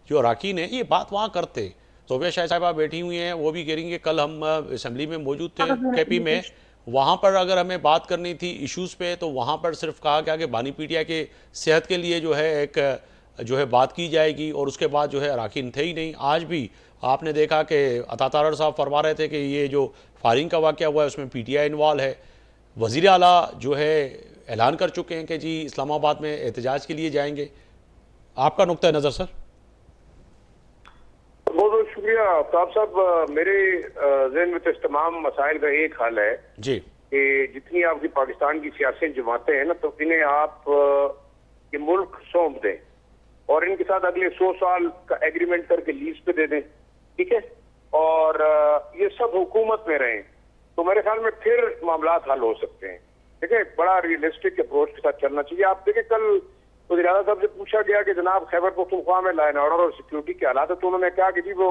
जो अरकान हैं ये बात वहाँ करते। सोबिया शाह साहिबा बैठी हुई हैं, वो भी कह रही हैं कि कल हम असेंबली में मौजूद थे केपी में, वहाँ पर अगर हमें बात करनी थी इश्यूज़ पे तो वहाँ पर सिर्फ कहा गया कि बानी पीटीआई के सेहत के लिए जो है एक जो है बात की जाएगी और उसके बाद जो है अराकीन थे ही नहीं। आज भी आपने देखा कि अता तारड़ साहब फरमा रहे थे कि ये जो फायरिंग का वाक़या हुआ है उसमें PTI इन्वॉल्व है। वज़ीर आला जो है ऐलान कर चुके हैं कि जी इस्लामाबाद में एहतजाज के लिए जाएंगे। आपका नुक्ता नज़र सर? बहुत बहुत शुक्रिया आफ्ताब साहब। मेरे जहन में तो इस तमाम मसाइल का एक हल है जी कि जितनी आपकी पाकिस्तान की सियासी जमातें हैं ना, तो इन्हें आप ये मुल्क सौंप दें और इनके साथ अगले 100 साल का एग्रीमेंट करके लीज पे दे दें, ठीक है, और ये सब हुकूमत में रहें, तो मेरे ख्याल में फिर मामला हल हो सकते हैं। ठीक है, बड़ा रियलिस्टिक अप्रोच के साथ चलना चाहिए। आप देखें, कल वज़ीर आज़म साहब से पूछा गया कि जनाब खैबर पख्तूनख्वा में लॉ एंड ऑर्डर और सिक्योरिटी के हालात है, तो उन्होंने कहा कि जी वो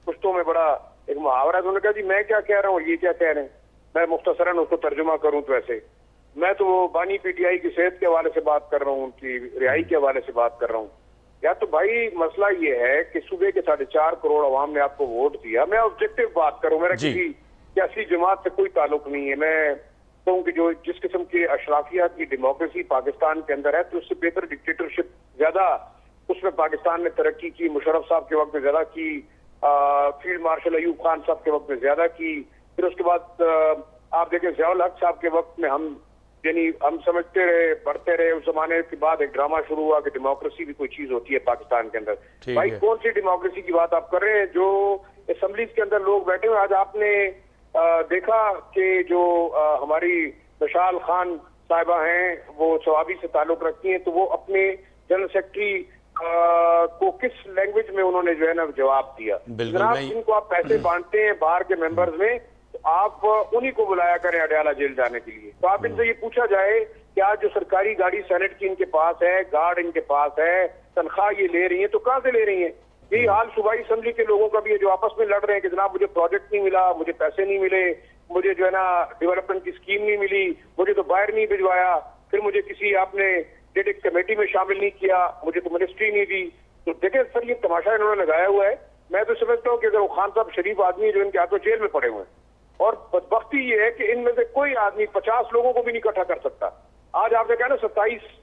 पुश्तों में बड़ा एक मुहावरा है, तो उन्होंने कहा जी मैं क्या कह रहा हूँ और ये क्या कह रहे हैं। मैं मुख्तसरन उसको तर्जुमा करूँ तो ऐसे, मैं तो बानी PTI की सेहत के हवाले से बात कर रहा हूँ, उनकी रिहाई के हवाले से बात कर रहा हूँ। या तो भाई मसला ये है कि सूबे के 4.5 करोड़ अवाम ने आपको वोट दिया। मैं ऑब्जेक्टिव बात करूँ, मेरा किसी सियासी जमात से कोई ताल्लुक नहीं है। मैं कहूँ कि जो जिस किस्म की अशराफियात की डेमोक्रेसी पाकिस्तान के अंदर है, तो उससे बेहतर डिक्टेटरशिप ज्यादा उसमें पाकिस्तान ने तरक्की की। मुशर्रफ साहब के वक्त में ज्यादा की, फील्ड मार्शल अयूब खान साहब के वक्त में ज्यादा की। फिर उसके बाद आप देखें ज़ियाउल हक साहब के वक्त में हम समझते रहे, बढ़ते रहे। उस जमाने के बाद एक ड्रामा शुरू हुआ कि डेमोक्रेसी भी कोई चीज होती है पाकिस्तान के अंदर। भाई कौन सी डेमोक्रेसी की बात आप कर रहे हैं? जो असेंबलीज के अंदर लोग बैठे हुए, आज आपने देखा कि जो हमारी मिसाल खान साहिबा हैं, वो सवाबी से ताल्लुक रखती हैं, तो वो अपने जनरल सेक्रेटरी को किस लैंग्वेज में उन्होंने जो है ना जवाब दिया। जनाब, इनको आप पैसे बांटते हैं बाहर के मेंबर्स में, तो आप उन्हीं को बुलाया करें अडयाला जेल जाने के लिए। तो आप इनसे ये पूछा जाए कि आज जो सरकारी गाड़ी सेनेट की इनके पास है, गार्ड इनके पास है, तनख्वाह ये ले रही है, तो कहां से ले रही है? यही हाल सूबाई असेंबली के लोगों का भी है, जो आपस में लड़ रहे हैं कि जनाब मुझे प्रोजेक्ट नहीं मिला, मुझे पैसे नहीं मिले, मुझे जो है ना डेवलपमेंट की स्कीम नहीं मिली, मुझे तो बाहर नहीं भिजवाया, फिर मुझे किसी आपने डेडिक कमेटी में शामिल नहीं किया, मुझे तो मिनिस्ट्री नहीं दी। तो देखें सर, ये तमाशा इन्होंने लगाया हुआ है। मैं तो समझता हूँ कि अगर वो खान साहब शरीफ आदमी जो इनके हाथों जेल में पड़े हुए हैं, और बदबख्ती ये है कि इनमें से कोई आदमी 50 लोगों को भी नहीं इकट्ठा कर सकता। आज आपने कहा ना 27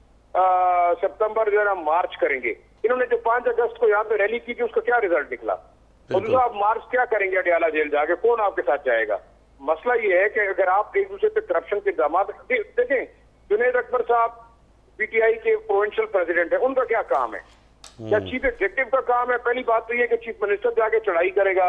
सितंबर जो है ना मार्च करेंगे, इन्होंने जो 5 अगस्त को यहाँ पे रैली की थी, उसका क्या रिजल्ट निकला? और दूसरा, आप मार्च क्या करेंगे अडयाला जेल जाके? कौन आपके साथ जाएगा? मसला ये है कि अगर आप एक दूसरे पे करप्शन के इल्जाम देखें, जुनैद अकबर साहब PTI के प्रोविंशियल प्रेसिडेंट है, उनका क्या काम है? क्या चीफ एग्जीक्यूटिव का काम है? पहली बात तो ये कि चीफ मिनिस्टर जाके चढ़ाई करेगा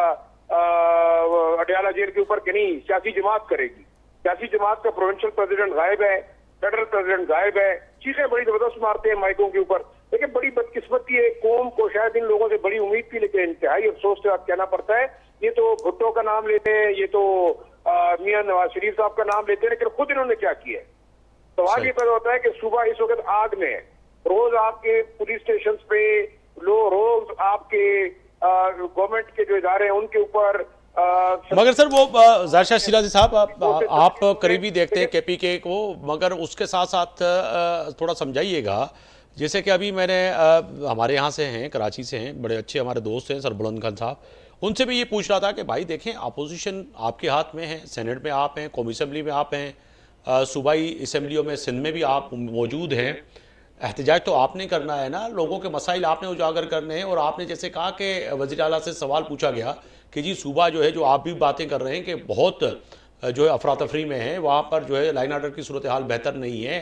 अडयाला जेल के ऊपर कि नहीं, सियासी जमात करेगी। सियासी जमात का प्रोविंशियल प्रेसिडेंट गायब है, फेडरल प्रेसिडेंट गायब है, चीखें बड़ी जबरदस्त मारते हैं माइकों के ऊपर। लेकिन बड़ी बदकिस्मती है, कौम को शायद इन लोगों से बड़ी उम्मीद थी, लेकिन इंतहाई अफसोस के साथ कहना पड़ता है, ये तो भुट्टो का नाम लेते हैं, ये तो मियां नवाज शरीफ साहब का नाम लेते हैं, लेकिन खुद इन्होंने क्या किया है? सवाल ये पैदा होता है कि सुबह इस वक्त आग में है, रोज आपके पुलिस स्टेशन पे रोज आपके गवर्नमेंट के जो इदारे हैं उनके ऊपर मगर सर वो ज़ाहिर शाह शिराजी साहब आप करीबी देखते हैं KPK को, मगर उसके साथ साथ थोड़ा समझाइएगा। जैसे कि अभी मैंने हमारे यहाँ से हैं, कराची से हैं, बड़े अच्छे हमारे दोस्त हैं सर बुलंद खान साहब, उनसे भी ये पूछ रहा था कि भाई देखें अपोजिशन आपके हाथ में है, सेनेट में आप हैं, कौमी असम्बली में आप हैं, सूबाई असम्बलियों में सिंध में भी आप मौजूद हैं, एहतजाज तो आपने करना है ना, लोगों के मसाइल आपने उजागर करने हैं। और आपने जैसे कहा कि वज़ीर आला से सवाल पूछा गया कि जी सूबा जो है, जो आप भी बातें कर रहे हैं कि बहुत जो है अफरा तफरी में है, वहाँ पर जो है लाइन आर्डर की सूरत हाल बेहतर नहीं है,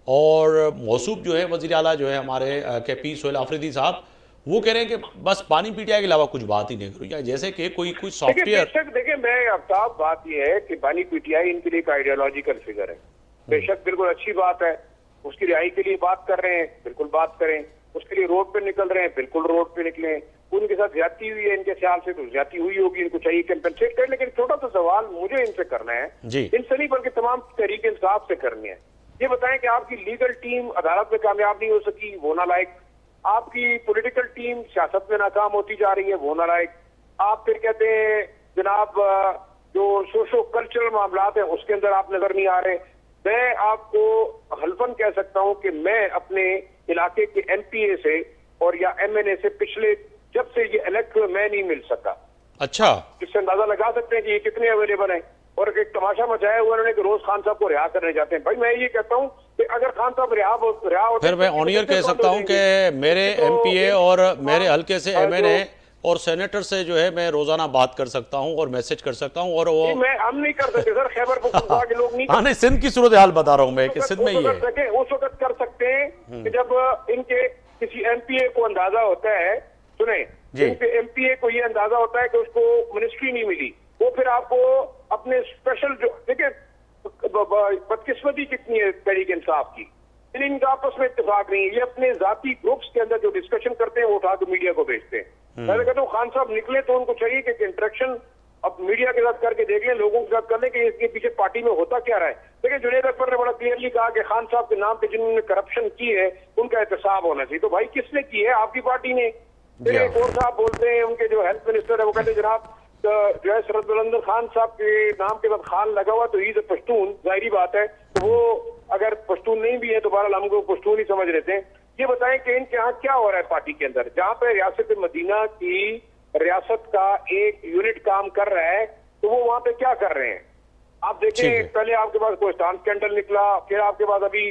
और मौसूफ जो है वज़ीर आला जो है हमारे KP सोहेल आफरीदी साहब, वो कह रहे हैं कि बस पानी PTI के अलावा कुछ बात ही नहीं करो, जैसे कि कोई सॉफ्टवेयर। देखिए मैं आफ्ताब, बात यह है कि बानी PTI इनके लिए एक आइडियोलॉजिकल फिगर है। बेशक बिल्कुल अच्छी बात है, उसकी रिहाई के लिए बात कर रहे हैं, बिल्कुल बात करें। उसके लिए रोड पे निकल रहे हैं, बिल्कुल रोड पे निकले। उनके साथ ज्यादती हुई है, इनके ख्याल से तो ज्यादती हुई होगी, इनको चाहिए कंपेंसेट करें। लेकिन छोटा सा सवाल मुझे इनसे करना है, इनसे नहीं बल्कि तमाम तहरीक इंसाफ से करनी है। ये बताएं कि आपकी लीगल टीम अदालत में कामयाब नहीं हो सकी, वो नालायक। आपकी पॉलिटिकल टीम सियासत में नाकाम होती जा रही है, वो नालायक। आप फिर कहते हैं जनाब जो सोशो कल्चरल मामला है उसके अंदर आप नजर नहीं आ रहे। मैं आपको हल्फन कह सकता हूं कि मैं अपने इलाके के MPA से और या MNA से पिछले जब से ये इलेक्ट हुए मैं नहीं मिल सका। अच्छा, इससे अंदाजा लगा सकते हैं कि ये कितने अवेलेबल हैं। और एक तमाशा मचाया हुआ उन्होंने कि रोज खान साहब को रिहा करने जाते हैं। भाई मैं ये कहता हूं कि अगर खान साहब रिहा होते फिर मैं ऑनियर कह सकता हूं कि मेरे एमपीए और मेरे हल्के से एमएनए और सेनेटर से जो है मैं रोजाना बात कर सकता हूं और मैसेज कर सकता हूं, और वो हम नहीं कर सकते सर, खैबर पख्तूनख्वा के लोग नहीं हाँ नहीं, सिंध की सूरत हाल बता रहा हूं मैं कि सिंध में ये है। उस वक्त कर सकते हैं कि जब इनके किसी एमपीए को अंदाजा होता है, सुने, इनके एमपीए को ये अंदाजा होता है कि उसको मिनिस्ट्री नहीं मिली, वो फिर आपको अपने स्पेशल जो देखिए बदकिस्मती कितनी है तहरीक इंसाफ की, इनका आपस में इत्तेफाक नहीं है, ये अपने जाती ग्रुप्स के अंदर जो डिस्कशन करते हैं वो उठा के मीडिया को भेजते हैं। मैं कहता हूँ खान साहब निकले तो उनको चाहिए कि इंटरेक्शन अब मीडिया के साथ करके देख लें, लोगों के साथ कर लें कि इसके पीछे पार्टी में होता क्या रहा है। देखिए जुनैद अकबर ने बड़ा क्लियरली कहा कि खान साहब के नाम पे जिन्होंने करप्शन की है उनका एहतसाब होना चाहिए। तो भाई किसने की है? आपकी पार्टी ने। फिर एक और साहब बोलते हैं, उनके जो हेल्थ मिनिस्टर है, वो कहते हैं जनाब जो है सरद बुलंदर खान साहब के नाम के बाद खान लगा हुआ तो ही पश्तून, जाहिरी बात है, तो वो अगर पश्तून नहीं भी है तो बहरहाल हमको पश्तून ही समझ लेते हैं। ये बताएं कि इनके यहाँ क्या हो रहा है पार्टी के अंदर, जहां पे रियासत मदीना की रियासत का एक यूनिट काम कर रहा है तो वो वहां पे क्या कर रहे हैं? आप देखें, पहले आपके पास कोस्टान स्कैंडल निकला, फिर आपके पास अभी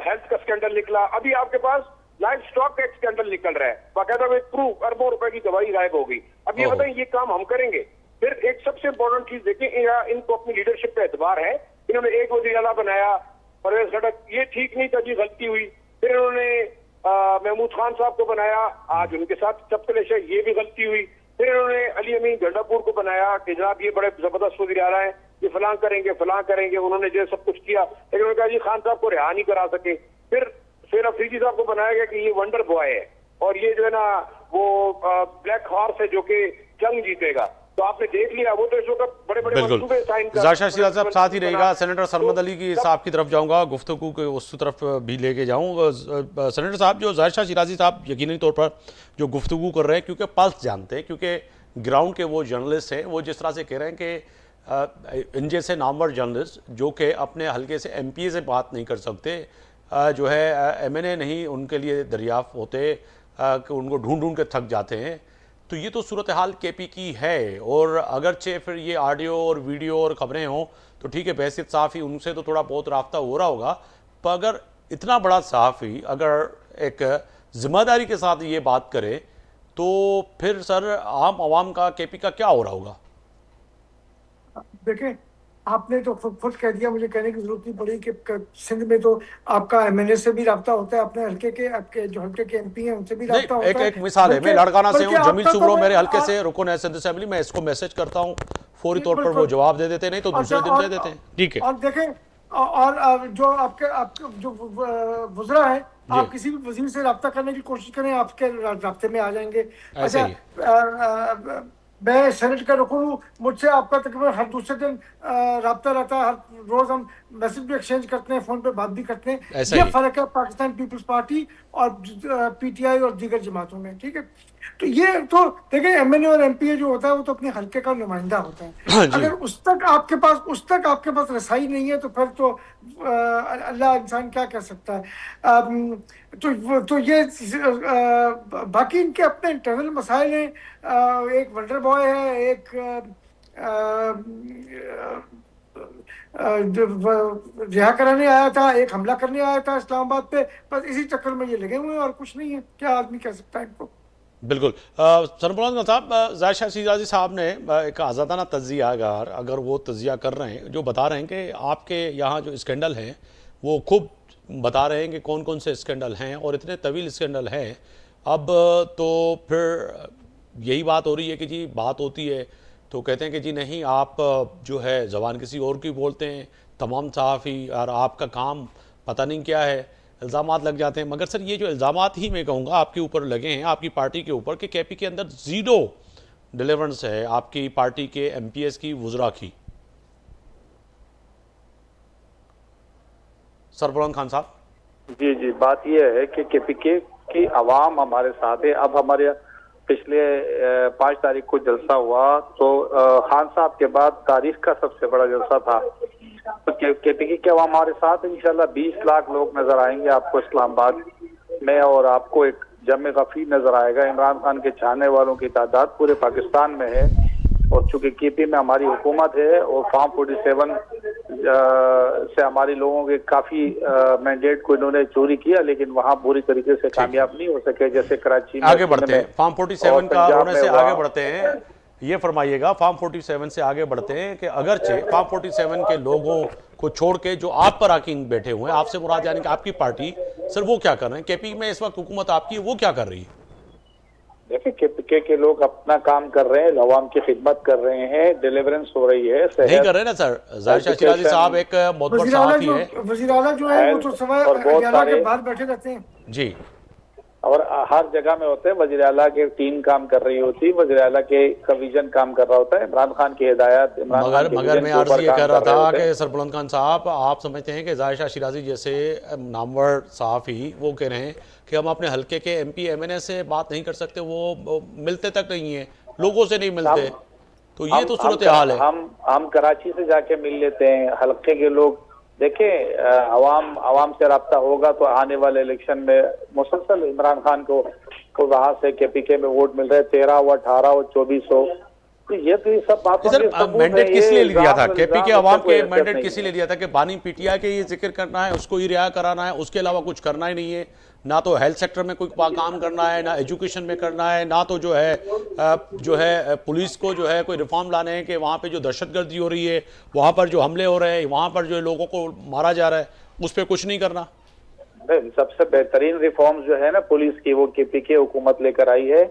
हेल्थ का स्कैंडल निकला, अभी आपके पास लाइफ स्टॉक टैक्स स्कैंडल निकल रहा है, बाकायदा में प्रूफ अरबों रुपए की दवाई गायब हो गई। अब ये बताएं ये काम हम करेंगे? फिर एक सबसे इंपॉर्टेंट चीज देखें, इनको अपनी लीडरशिप पे एतबार है, इन्होंने एक वज़ीर आला बनाया परवेज खटक, ये ठीक नहीं था जी, गलती हुई। फिर इन्होंने महमूद खान साहब को बनाया, आज उनके साथ चपकलेश है, ये भी गलती हुई। फिर इन्होंने अली अमीन गंडापुर को बनाया कि जनाब ये बड़े जबरदस्त वज़ीर आला है, ये फलां करेंगे, उन्होंने जो सब कुछ किया, लेकिन उन्होंने कहा जी खान साहब को रिहा नहीं करा सके। फिर अफरीदी साहब को बनाया गया कि ये वंडर बॉय है और ये जो है ना वो ब्लैक हॉर्स है जो कि जंग जीतेगा। तो आपने देख लिया, वो तो इस वक्त बड़े बड़े मंसूबे साइन कर। जाशा शिराज साहब साथ ही रहेगा, सेनेटर सरमद अली की साहब की तरफ जाऊंगा, गुफ्तगू के उस तरफ भी लेके जाऊं। सेनेटर साहब, जो जाशा शिराजी साहब यकीनी तौर पर जो गुफ्तगू कर रहे हैं, क्योंकि पल्स जानते हैं, क्योंकि ग्राउंड के वो जर्नलिस्ट हैं, वो जिस तरह से कह रहे हैं कि इन जैसे नामवर जर्नलिस्ट जो कि अपने हल्के से एमपीए से बात नहीं कर सकते, जो है एमएनए नहीं उनके लिए दरियाफ्त होते, कि उनको ढूंढ ढूंढ के थक जाते हैं, तो ये तो सूरत हाल केपी की है। और अगरचे फिर ये ऑडियो और वीडियो और खबरें हों तो ठीक है, बहसियत सहाफ़ी उनसे तो थोड़ा बहुत राब्ता हो रहा होगा, पर अगर इतना बड़ा सहाफ़ी अगर एक जिम्मेदारी के साथ ये बात करे तो फिर सर आम आवाम का केपी का क्या हो रहा होगा? देखें, आपने तो खुद कह दिया, मुझे कहने की जरूरत नहीं पड़ी कि सिंध में तो आपका एमएनए से भी राब्ता होता है, अपने हल्के के आपके जो हल्के के एमपी हैं उनसे भी राब्ता होता है। एक मिसाल है, मैं लड़काना से हूँ, जमील सुब्रो मेरे हल्के से रुकन है सिंध असेंबली, मैं इसको मैसेज करता हूँ, फौरी तौर पर वो जवाब दे देते, नहीं तो दूसरे दिन दे देते हैं। ठीक है। और देखें, और जो आपके जो वज़रा है, आप किसी भी वजीर से राब्ता करने की कोशिश करें, आपके राब्ते में आ जाएंगे। अच्छा, मैं सेनेट का रुकन हूँ, मुझसे आपका तकरीबन हर दूसरे दिन राब्ता रहता है, हर रोज हम मैसेज भी एक्सचेंज करते हैं, फोन पे बात भी करते हैं। ये फर्क है पाकिस्तान पीपल्स पार्टी और पीटीआई और दीगर जमातों में, ठीक है। तो ये तो देखिए, एमएनए और एमपीए जो होता है वो तो अपने हल्के का नुमाइंदा होता है। अगर उस तक आपके पास रसाई नहीं है तो फिर तो अल्लाह इंसान क्या कर सकता है। तो ये बाकी इनके अपने इंटरनल मसाइल हैं। एक वंडर बॉय है, एक रिहा कराने आया था, एक हमला करने आया था इस्लामाबाद पे, बस इसी चक्कर में ये लगे हुए हैं और कुछ नहीं है। क्या आदमी कह सकता है इनको? बिल्कुल। सरबराज साहब, जायशा शिराजी साहब ने एक आज़ादाना तज्जिया अगर वो तज्जिया कर रहे हैं, जो बता रहे हैं कि आपके यहाँ जो स्कैंडल हैं वो खूब बता रहे हैं कि कौन कौन से स्कैंडल हैं और इतने तवील स्कैंडल हैं, अब तो फिर यही बात हो रही है कि जी बात होती है तो कहते हैं कि जी नहीं, आप जो है ज़बान किसी और की बोलते हैं, तमाम सहाफ़ी, और आपका काम पता नहीं क्या है, इल्ज़ामात लग जाते हैं। मगर सर ये जो इल्ज़ामात ही मैं कहूँगा आपके ऊपर लगे हैं, आपकी पार्टी के ऊपर, कि केपी के अंदर ज़ीरो डिलीवरेंस है आपकी पार्टी के एमपीएस की, वुज़रा की। सरबराज खान साहब। जी, बात यह है कि केपीके की आवाम हमारे साथ है। अब हमारे पिछले 5 तारीख को जलसा हुआ तो खान साहब के बाद तारीख का सबसे बड़ा जलसा था, तो केपीके के आवाम हमारे साथ इंशाल्लाह 20 लाख लोग नजर आएंगे आपको इस्लामाबाद में, और आपको एक जमे गफीर नजर आएगा। इमरान खान के चाहने वालों की तादाद पूरे पाकिस्तान में है, और चूंकि केपी में हमारी हुकूमत है और फॉर्म 47 से हमारे लोगों के काफी मैंडेट को इन्होंने चोरी किया, लेकिन वहां पूरी तरीके से कामयाब नहीं हो सके। जैसे कराची में आगे बढ़ते हैं, फार्म 47 का पंजाब होने में से हुआ। आगे बढ़ते हैं। ये फरमाइएगा, फार्म 47 से आगे बढ़ते हैं कि अगरचे फार्म 47 के लोगों को छोड़ के जो आप पर आके बैठे हुए हैं, आपसे मुराद यानी कि आपकी पार्टी, सर वो क्या कर रहे हैं? केपी में इस वक्त हुकूमत आपकी है, वो क्या कर रही है? देखिए केपीके के लोग अपना काम कर रहे हैं, अवाम की खिदमत कर रहे हैं, डिलीवरेंस हो रही है। नहीं कर रहे ना सर। जाहिर शाह शिराजी साहब एक मोतबर वजीर आला सहाफी है वजीर आला जो है वो तो सवा और बहुत अडियाला के सारे- बाहर बैठे रहते हैं जी। और हर जगह में होते हैं। वज़ीर आला की टीम काम कर रही होती है, वज़ीर आला का विजन काम कर रहा होता है, इमरान खान की हिदायत, मगर मैं अर्ज ये कर रहा था कि सरबुलंद खान साहब, आप समझते हैं कि जाहिर शाह शिराजी जैसे नामवर सहाफ़ी वो कह रहे हैं कि हम अपने हल्के के MP MNA से बात नहीं कर सकते, वो मिलते तक नहीं है, लोगों से नहीं मिलते, तो ये तो सूरत हाल है। हम कराची से जाके मिल लेते हैं, हल्के के लोग देखें, अवाम से रब्ता होगा तो आने वाले इलेक्शन में मुसलसल इमरान खान को वहां से KPK में वोट मिल रहे हैं, 13 हो, 18 हो, 24 हो। तो ये सब बातों के सर सबूत मैंडेट है। किस लिए ये लिया था? इल्जाम- केपी के इल्जाम अवाम इसका कोई के हैसियत मैंडेट नहीं किस है। लिए लिया था कि बानी PTI के ये जिक्र करना है, उसको ही रिहा कराना है, उसके अलावा कुछ करना ही नहीं है? ना तो हेल्थ सेक्टर में कोई काम करना है, ना एजुकेशन में करना है, ना तो जो है पुलिस को जो है कोई रिफॉर्म लाने हैं कि वहाँ पे जो दहशतगर्दी हो रही है, वहाँ पर जो हमले हो रहे हैं, वहाँ पर जो लोगों को मारा जा रहा है, उस पर कुछ नहीं करना। सबसे बेहतरीन रिफॉर्म्स जो है ना पुलिस की, वो KPK हुकूमत लेकर आई है।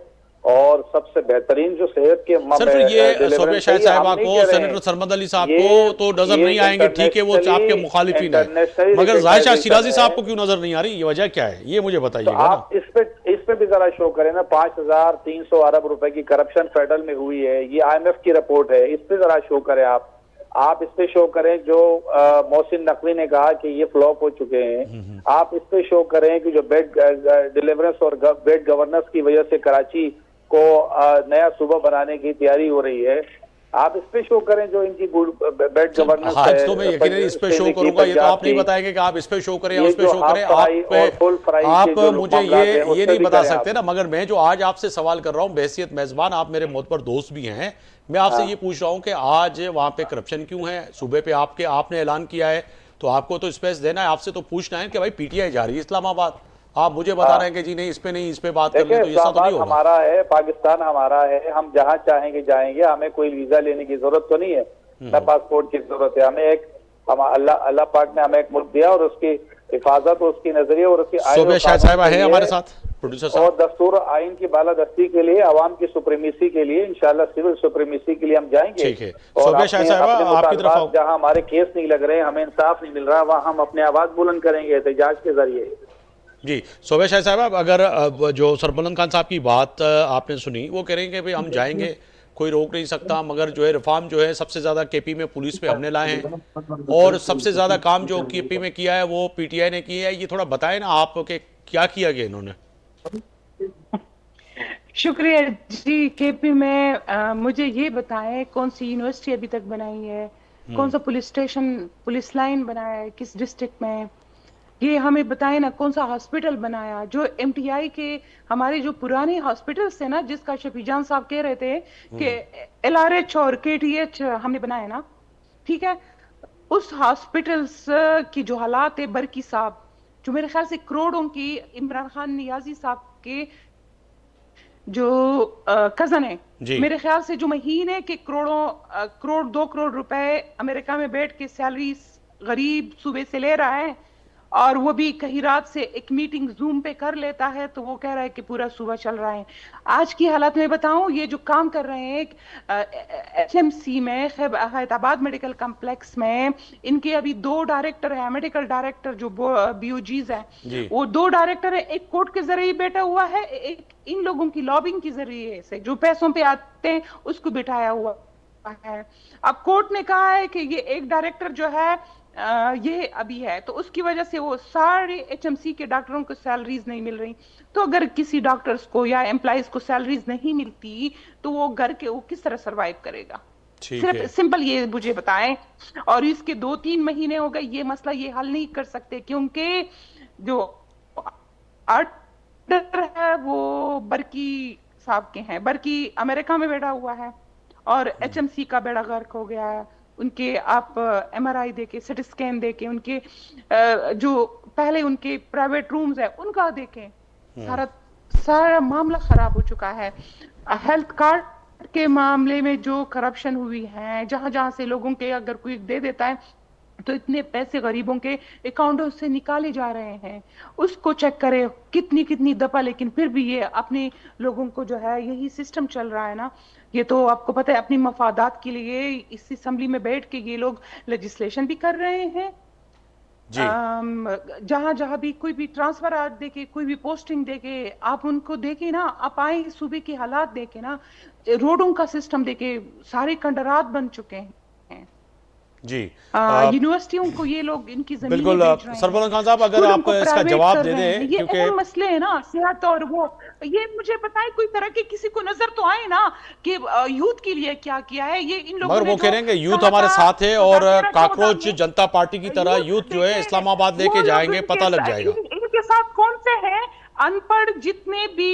और सबसे बेहतरीन जो सेहत के सर फिर ये सोबिया शाह साहिबा को, सेनेटर सरमद अली साहब को तो नजर नहीं आएंगे, ठीक है वो आपके मुखालिफिन है, मगर जाहिर शाह शिराजी साहब को क्यों नजर नहीं आ रही? ये वजह क्या है, ये मुझे बताइएगा ना। आप इस पे भी जरा शो करें ना। 5300 अरब रुपए की करप्शन फेडरल में हुई है, ये IMF की रिपोर्ट है, इस पे जरा शो करें आप इस पे शो करें जो मोहसिन नकवी ने कहा कि ये फ्लॉप हो चुके हैं। आप इस पे शो करें कि जो बेड डिलीवरेंस और बेड गवर्नेंस की वजह से कराची को नया सूबा बनाने की तैयारी हो रही है। आप इस पे शो करें जो इनकी बेड गवर्नेंस है। आज तो मैं यकीनन इस पे शो करूंगा, ये तो आप नहीं बताएंगे कि आप इस पे शो करें या उस पे शो करें। आप मुझे ये नहीं बता सकते ना। मगर मैं जो आज आपसे सवाल कर रहा हूँ बहैसियत मेजबान, आप मेरे मोतबर दोस्त भी हैं, मैं आपसे ये पूछ रहा हूँ कि आज वहाँ पे करप्शन क्यों है? सूबे पे आपने ऐलान किया है तो आपको तो स्पेस देना है, आपसे तो पूछना है कि भाई PTI जा रही है इस्लामाबाद, आप मुझे बता रहे हैं कि जी नहीं इस पे नहीं, इस पे बात कर ले, तो ये सब तो नहीं होगा। हमारा है, पाकिस्तान हमारा है, हम जहां चाहेंगे जाएंगे, हमें कोई वीजा लेने की जरूरत तो नहीं है, न पासपोर्ट की जरूरत है। हमें अल्लाह पाक ने हमें एक मुल्क दिया और उसकी हिफाजत, उसकी नजरिए और उसकी सोबिया शाह साहिबा है हमारे साथ, प्रोड्यूसर साहब। और दस्तूर आइन की बालादस्ती के लिए, अवाम की सुप्रीमेसी के लिए, इंशाल्लाह सिविल सुप्रीमेसी के लिए हम जाएंगे। ठीक है सोबिया शाह साहिबा, आपकी तरफ जहां हमारे केस नहीं लग रहे, हमें इंसाफ नहीं मिल रहा, वहां हम अपने आवाज बुलंद करेंगे एहतजाज के जरिए। जी सोबिया शाह साहब, अगर जो सरबुलंद खान साहब की बात आपने सुनी, वो कह रहे हैं कि भाई हम जाएंगे, कोई रोक नहीं सकता, मगर जो है रिफॉर्म जो है सबसे ज़्यादा KP में पुलिस पे हमने लाए हैं और सबसे ज़्यादा काम जो KP में किया है वो PTI ने किया है। ये थोड़ा बताएं ना आप कि क्या किया गया इन्होंने। शुक्रिया जी। KP में मुझे ये बताएं कौन सी यूनिवर्सिटी अभी तक बनाई है, कौन सा पुलिस स्टेशन, पुलिस लाइन बनाया है, किस डिस्ट्रिक्ट में, ये हमें बताएं ना। कौन सा हॉस्पिटल बनाया, जो MTI के हमारे जो पुराने हॉस्पिटल्स थे ना, जिसका शफीजान साहब कह रहे थे कि LRH और KTH हमने बनाया ना, ठीक है, उस हॉस्पिटल्स की जो हालात है, बरकी साहब जो मेरे ख्याल से करोड़ों की, इमरान खान नियाजी साहब के जो कजन है, मेरे ख्याल से जो महीने के करोड़ 2 करोड़ रुपए अमेरिका में बैठ के सैलरी गरीब सूबे से ले रहा है, और वो भी कहीं रात से एक मीटिंग जूम पे कर लेता है, तो वो कह रहा है कि पूरा सूबा चल रहा है। आज की हालत में बताऊं, ये जो काम कर रहे हैं HMC में, हैदराबाद मेडिकल कॉम्प्लेक्स में, इनके अभी 2 डायरेक्टर हैं, मेडिकल डायरेक्टर जो BOGs हैं, वो 2 डायरेक्टर है, एक कोर्ट के जरिए बैठा हुआ है, एक इन लोगों की लॉबिंग के जरिए से जो पैसों पे आते हैं उसको बिठाया हुआ है। अब कोर्ट ने कहा है कि ये एक डायरेक्टर जो है ये अभी है, तो उसकी वजह से वो सारे HMC के डॉक्टरों को सैलरीज नहीं मिल रही। तो अगर किसी डॉक्टर्स को या एम्प्लॉइज को सैलरीज नहीं मिलती तो वो घर के वो किस तरह सरवाइव करेगा? सिर्फ सिंपल ये मुझे बताएं। और इसके 2-3 महीने हो गए, ये मसला ये हल नहीं कर सकते, क्योंकि जो आर्डर है वो बरकी साहब के हैं। बरकी अमेरिका में बैठा हुआ है और HMC का बेड़ा गर्क हो गया है। उनके आप MRI देके, सिटी स्कैन देके, उनके जो पहले उनके प्राइवेट रूम्स है उनका देखें, सारा मामला खराब हो चुका है। हेल्थ कार्ड के मामले में जो करप्शन हुई है, जहां जहां से लोगों के अगर कोई दे देता है तो इतने पैसे गरीबों के अकाउंटों से निकाले जा रहे हैं, उसको चेक करें कितनी कितनी दफा। लेकिन फिर भी ये अपने लोगों को जो है यही सिस्टम चल रहा है ना, ये तो आपको पता है अपनी मफादात के लिए इस असेंबली में बैठ के ये लोग लेजिस्लेशन भी कर रहे हैं। जहां जहां भी कोई भी ट्रांसफर आज देके, कोई भी पोस्टिंग देके, आप उनको देखे ना, आप आए सूबे के हालात देखे ना, रोडों का सिस्टम देखे, सारे खंडरात बन चुके हैं जी। यूनिवर्सिटियों को ये लोग इनकी जमीनें बिल्कुल सरबलंद खान साहब, अगर आप इसका जवाब दे दें, ये क्योंकि अहम मसले हैं ना, सेहत और वो, ये मुझे पता है कोई तरह के किसी को नजर तो आए ना कि यूथ के लिए क्या किया है ये इन लोगों मगर ने। वो कह रहे हैं कि यूथ हमारे साथ है और कॉकरोच जनता पार्टी की तरह यूथ जो है इस्लामाबाद लेके जाएंगे, पता लग जाएगा। इनके साथ कौन से हैं अनपढ़ जितने भी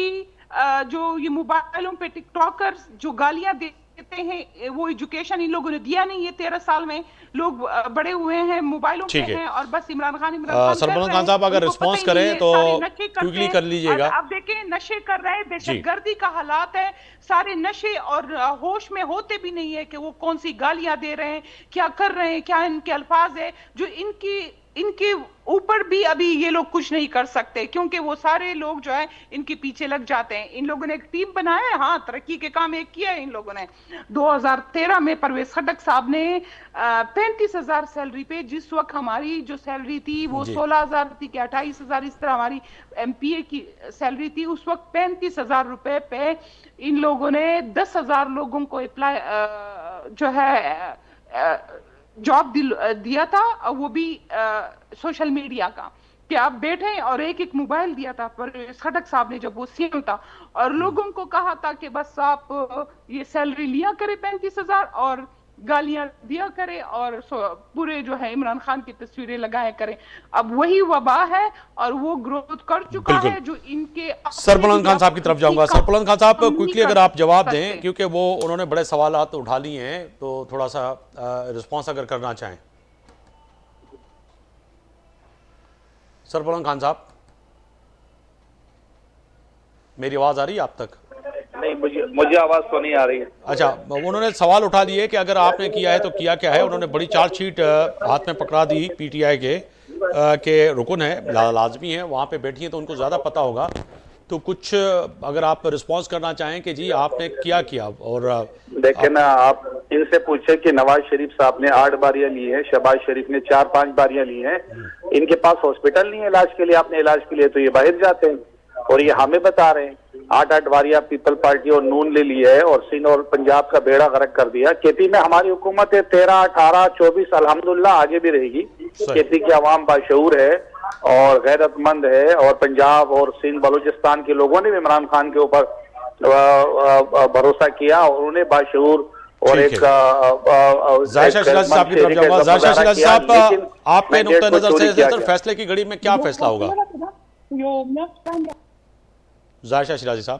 जो ये मोबाइलों पे टिकटॉकर्स जो गालियां देते हैं, वो एजुकेशन इन लोगों ने दिया नहीं है। 13 साल में लोग बड़े हुए हैं, मोबाइलों पे हैं और बस इमरान खान सरबलंद खान साहब अगर रिस्पॉन्स करें तो क्विकली कर लीजिएगा। अब देखें नशे कर रहे हैं, दहशतगर्दी का हालात है, सारे नशे और होश में होते भी नहीं है कि वो कौन सी गालियां दे रहे हैं, क्या कर रहे हैं, क्या इनके अल्फाज है जो इनके ऊपर भी अभी ये लोग कुछ नहीं कर सकते, क्योंकि वो सारे लोग जो है इनके पीछे लग जाते हैं। इन लोगों ने एक टीम बनाया है, हाँ तरक्की के काम एक किया है इन लोगों ने। 2013 में परवेज खटक साहब ने 35,000 सैलरी पे, जिस वक्त हमारी जो सैलरी थी वो 16,000 थी कि 28,000 इस तरह हमारी MPA की सैलरी थी, उस वक्त 35,000 रुपए पे इन लोगों ने 10,000 लोगों को अप्लाई जो है जॉब दिया था, वो भी सोशल मीडिया का, कि आप बैठे और एक एक मोबाइल दिया था पर खटक साहब ने जब वो CM था, और लोगों को कहा था कि बस आप ये सैलरी लिया करें 35,000 और गालियां दिया करें और पूरे जो है इमरान खान की तस्वीरें लगाया करें। अब वही वबा है और वो ग्रोथ कर चुका है जो इनके। सरबलंद खान साहब की तरफ जाऊंगा। सरबलंद खान साहब क्विकली अगर आप जवाब दें, क्योंकि वो उन्होंने बड़े सवालात उठा लिए हैं, तो थोड़ा सा रिस्पॉन्स अगर करना चाहें। सरबलंद खान साहब, मेरी आवाज आ रही है आप तक? नहीं, मुझे आवाज तो नहीं आ रही है। अच्छा, उन्होंने सवाल उठा लिए कि अगर आपने किया है तो किया क्या है। उन्होंने बड़ी चार्जशीट हाथ में पकड़ा दी PTI के रुकन है, लाजमी है, वहाँ पे बैठी हैं तो उनको ज़्यादा पता होगा। तो कुछ अगर आप रिस्पांस करना चाहें कि जी आपने क्या किया। और देखिए ना, आप इनसे पूछे कि नवाज शरीफ साहब ने 8 बारियां ली है, शहबाज शरीफ ने 4-5 बारियां ली हैं, इनके पास हॉस्पिटल नहीं है इलाज के लिए। आपने इलाज के लिए तो ये बाहर जाते हैं और ये हमें बता रहे हैं 8-8 बारियां पीपल पार्टी और नून ले ली है और सिंध और पंजाब का बेड़ा गर्क कर दिया। केपी में हमारी हुकूमत है 13, 18, 24, अल्हम्दुलिल्लाह आगे भी रहेगी। केपी की आवाम बाशऊर है और गैरतमंद है, और पंजाब और सिंध बलूचिस्तान के लोगों ने भी इमरान खान के ऊपर भरोसा किया और उन्हें बाशऊर और एक जायशा शिराजी साहब की तरफ जाऊंगा। जायशा शिराजी साहब, आपके नुक्ता नजर से फैसले की घड़ी में क्या फैसला होगा? जायशा शिराजी साहब।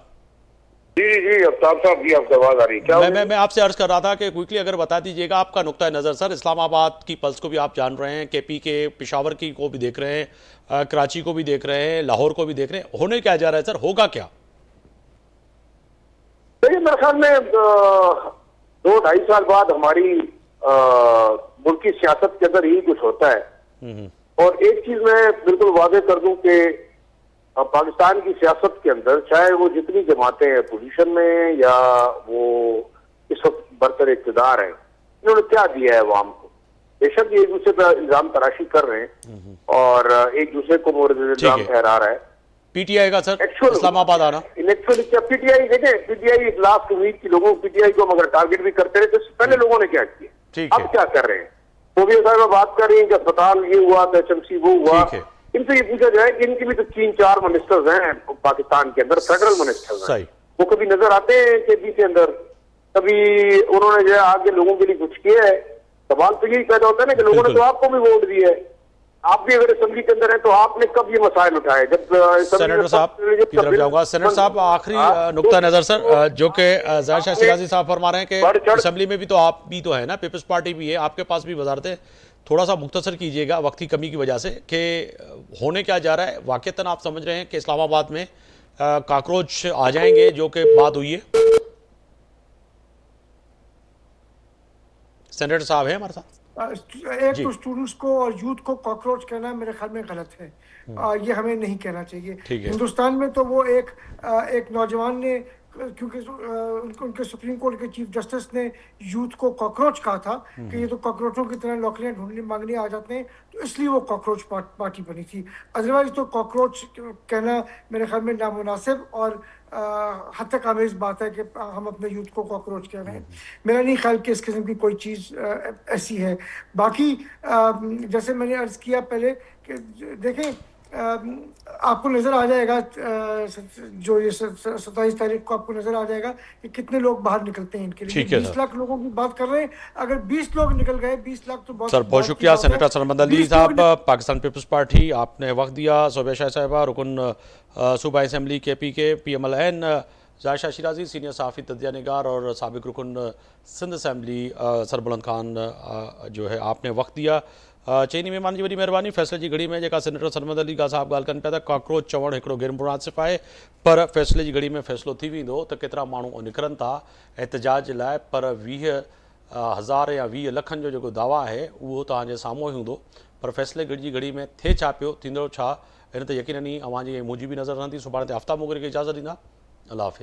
जी अफ्ताब साहब की आपकी आवाज आ रही है क्या? मैं आपसे अर्ज कर रहा था कि क्विकली अगर बता दीजिएगा आपका नुक्ता नज़र सर। इस्लामाबाद की पल्स को भी आप जान रहे हैं, KP के पेशावर की को भी देख रहे हैं, कराची को भी देख रहे हैं, लाहौर को भी देख रहे हैं, होने क्या जा रहा है सर, होगा क्या? देखिए मेरे ख्याल में 2-2.5 साल बाद हमारी मुल्क की सियासत के अंदर यही कुछ होता है। और एक चीज मैं बिल्कुल वादे कर दूं कि पाकिस्तान की सियासत के अंदर चाहे वो जितनी जमातें हैं पोजीशन में या वो इस वक्त बरतर इक़्तिदार हैं, इन्होंने क्या दिया है अवाम को। बेशक ये एक दूसरे पर इल्जाम तराशी कर रहे हैं और एक दूसरे को मोर्द इल्जाम ठहरा रहा है। PTI का सर इस्लामाबाद आना एक्चुअली क्या PTI देखें, PTI एक लास्ट उम्मीद की लोगों PTI को मगर टारगेट भी करते रहे, तो पहले लोगों ने क्या किया, अब क्या कर रहे हैं। वो भी साहब बात कर रही है कि अस्पताल ये हुआ, HMC वो हुआ। इनसे ये पूछा जाए कि इनके भी तो 3-4 मिनिस्टर्स हैं पाकिस्तान के अंदर, फेडरल मिनिस्टर्स हैं, वो कभी नजर आते हैं KP के अंदर? कभी उन्होंने जो है आगे लोगों के लिए कुछ किया है? सवाल तो यही पैदा होता है ना कि लोगों ने तो आपको भी वोट दिया है, आप भी अगर असेंबली के अंदर हैं तो आपने कब ये मसाइल उठाए? जब सेनेटर साहब की तरफ जाऊंगा। सेनेटर साहब, आखिरी नुक्ता नजर सर, जो कि जाहिर शाह शिराजी साहब फरमा रहे हैं कि असेंबली में भी तो आप भी तो है ना, पीपल्स पार्टी भी है, आपके पास भी वजारतें, थोड़ा सा मुख्तसर कीजिएगा वक्त की कमी की वजह से, कि होने क्या जा रहा है। वाकईतन आप समझ रहे हैं कि इस्लामाबाद में कॉकरोच आ जाएंगे, जो कि बात हुई है? सेनेटर साहब है हमारे साथ? एक तो स्टूडेंट्स को और यूथ को कॉकरोच कहना मेरे ख्याल में गलत है। ये हमें नहीं कहना चाहिए। हिंदुस्तान में तो वो एक नौजवान ने, क्योंकि उनके सुप्रीम कोर्ट के चीफ जस्टिस ने यूथ को कॉकरोच कहा था कि ये तो कॉकरोचों की तरह नौकरियां ढूंढने मांगने आ जाते हैं, तो इसलिए वो कॉकरोच पार्टी बनी थी। अदरवाइज तो कॉकरोच कहना मेरे ख्याल में नामुनासिब और हद आमेज बात है कि हम अपने यूथ को कॉकरोच कह रहे हैं। मेरा नहीं ख्याल कि इस किस्म की कोई चीज़ ऐसी है। बाकी जैसे मैंने अर्ज किया पहले कि देखें, आपको नज़र आ जाएगा जो ये 27 तारीख को आपको नज़र आ जाएगा कि कितने लोग बाहर निकलते हैं इनके लिए। 20 लाख लोगों की बात कर रहे हैं, अगर 20 लोग निकल गए, 20 लाख तो बहुत। सर बहुत शुक्रिया सेनेटर सरमद अली साहब, पाकिस्तान पीपल्स पार्टी, आपने वक्त दिया। शोभा शाह साहिबा, रुकन सूबाई असम्बली KP के PMLN, जाहिर शाह शिराजी सीनियर सहाफ़ी तज्ज़िया निगार और साबिक रुकन सिंध असम्बली सरबुलंद खान, जो है आपने वक्त दिया। चईनी महिमान जी वॾी महिरबानी। फ़ैसिले जी घड़ी में जेका सेनेटर सरमद अली साहब ॻाल्हि कनि पिया त कॉकरोच चवणु हिकिड़ो ग़ैर मुनासिब आहे, पर फ़ैसिले जी घड़ी में फ़ैसिलो थी वेंदो त केतिरा माण्हू निकिरनि था एहतजाज जे लाइ, पर 20,000 या 20 लखनि जो जेको दावा आहे उहो तव्हांजे साम्हूं ई हूंदो। पर फ़ैसिले जी घड़ी में थिए छा पियो, थींदो छा, इन ते यकीनन ई अवां जी मुंहिंजी बि नज़र रहंदी। सुभाणे ते आफ्ताब मोगरे खे इजाज़त ॾींदा। अल्लाह हाफ़िज़।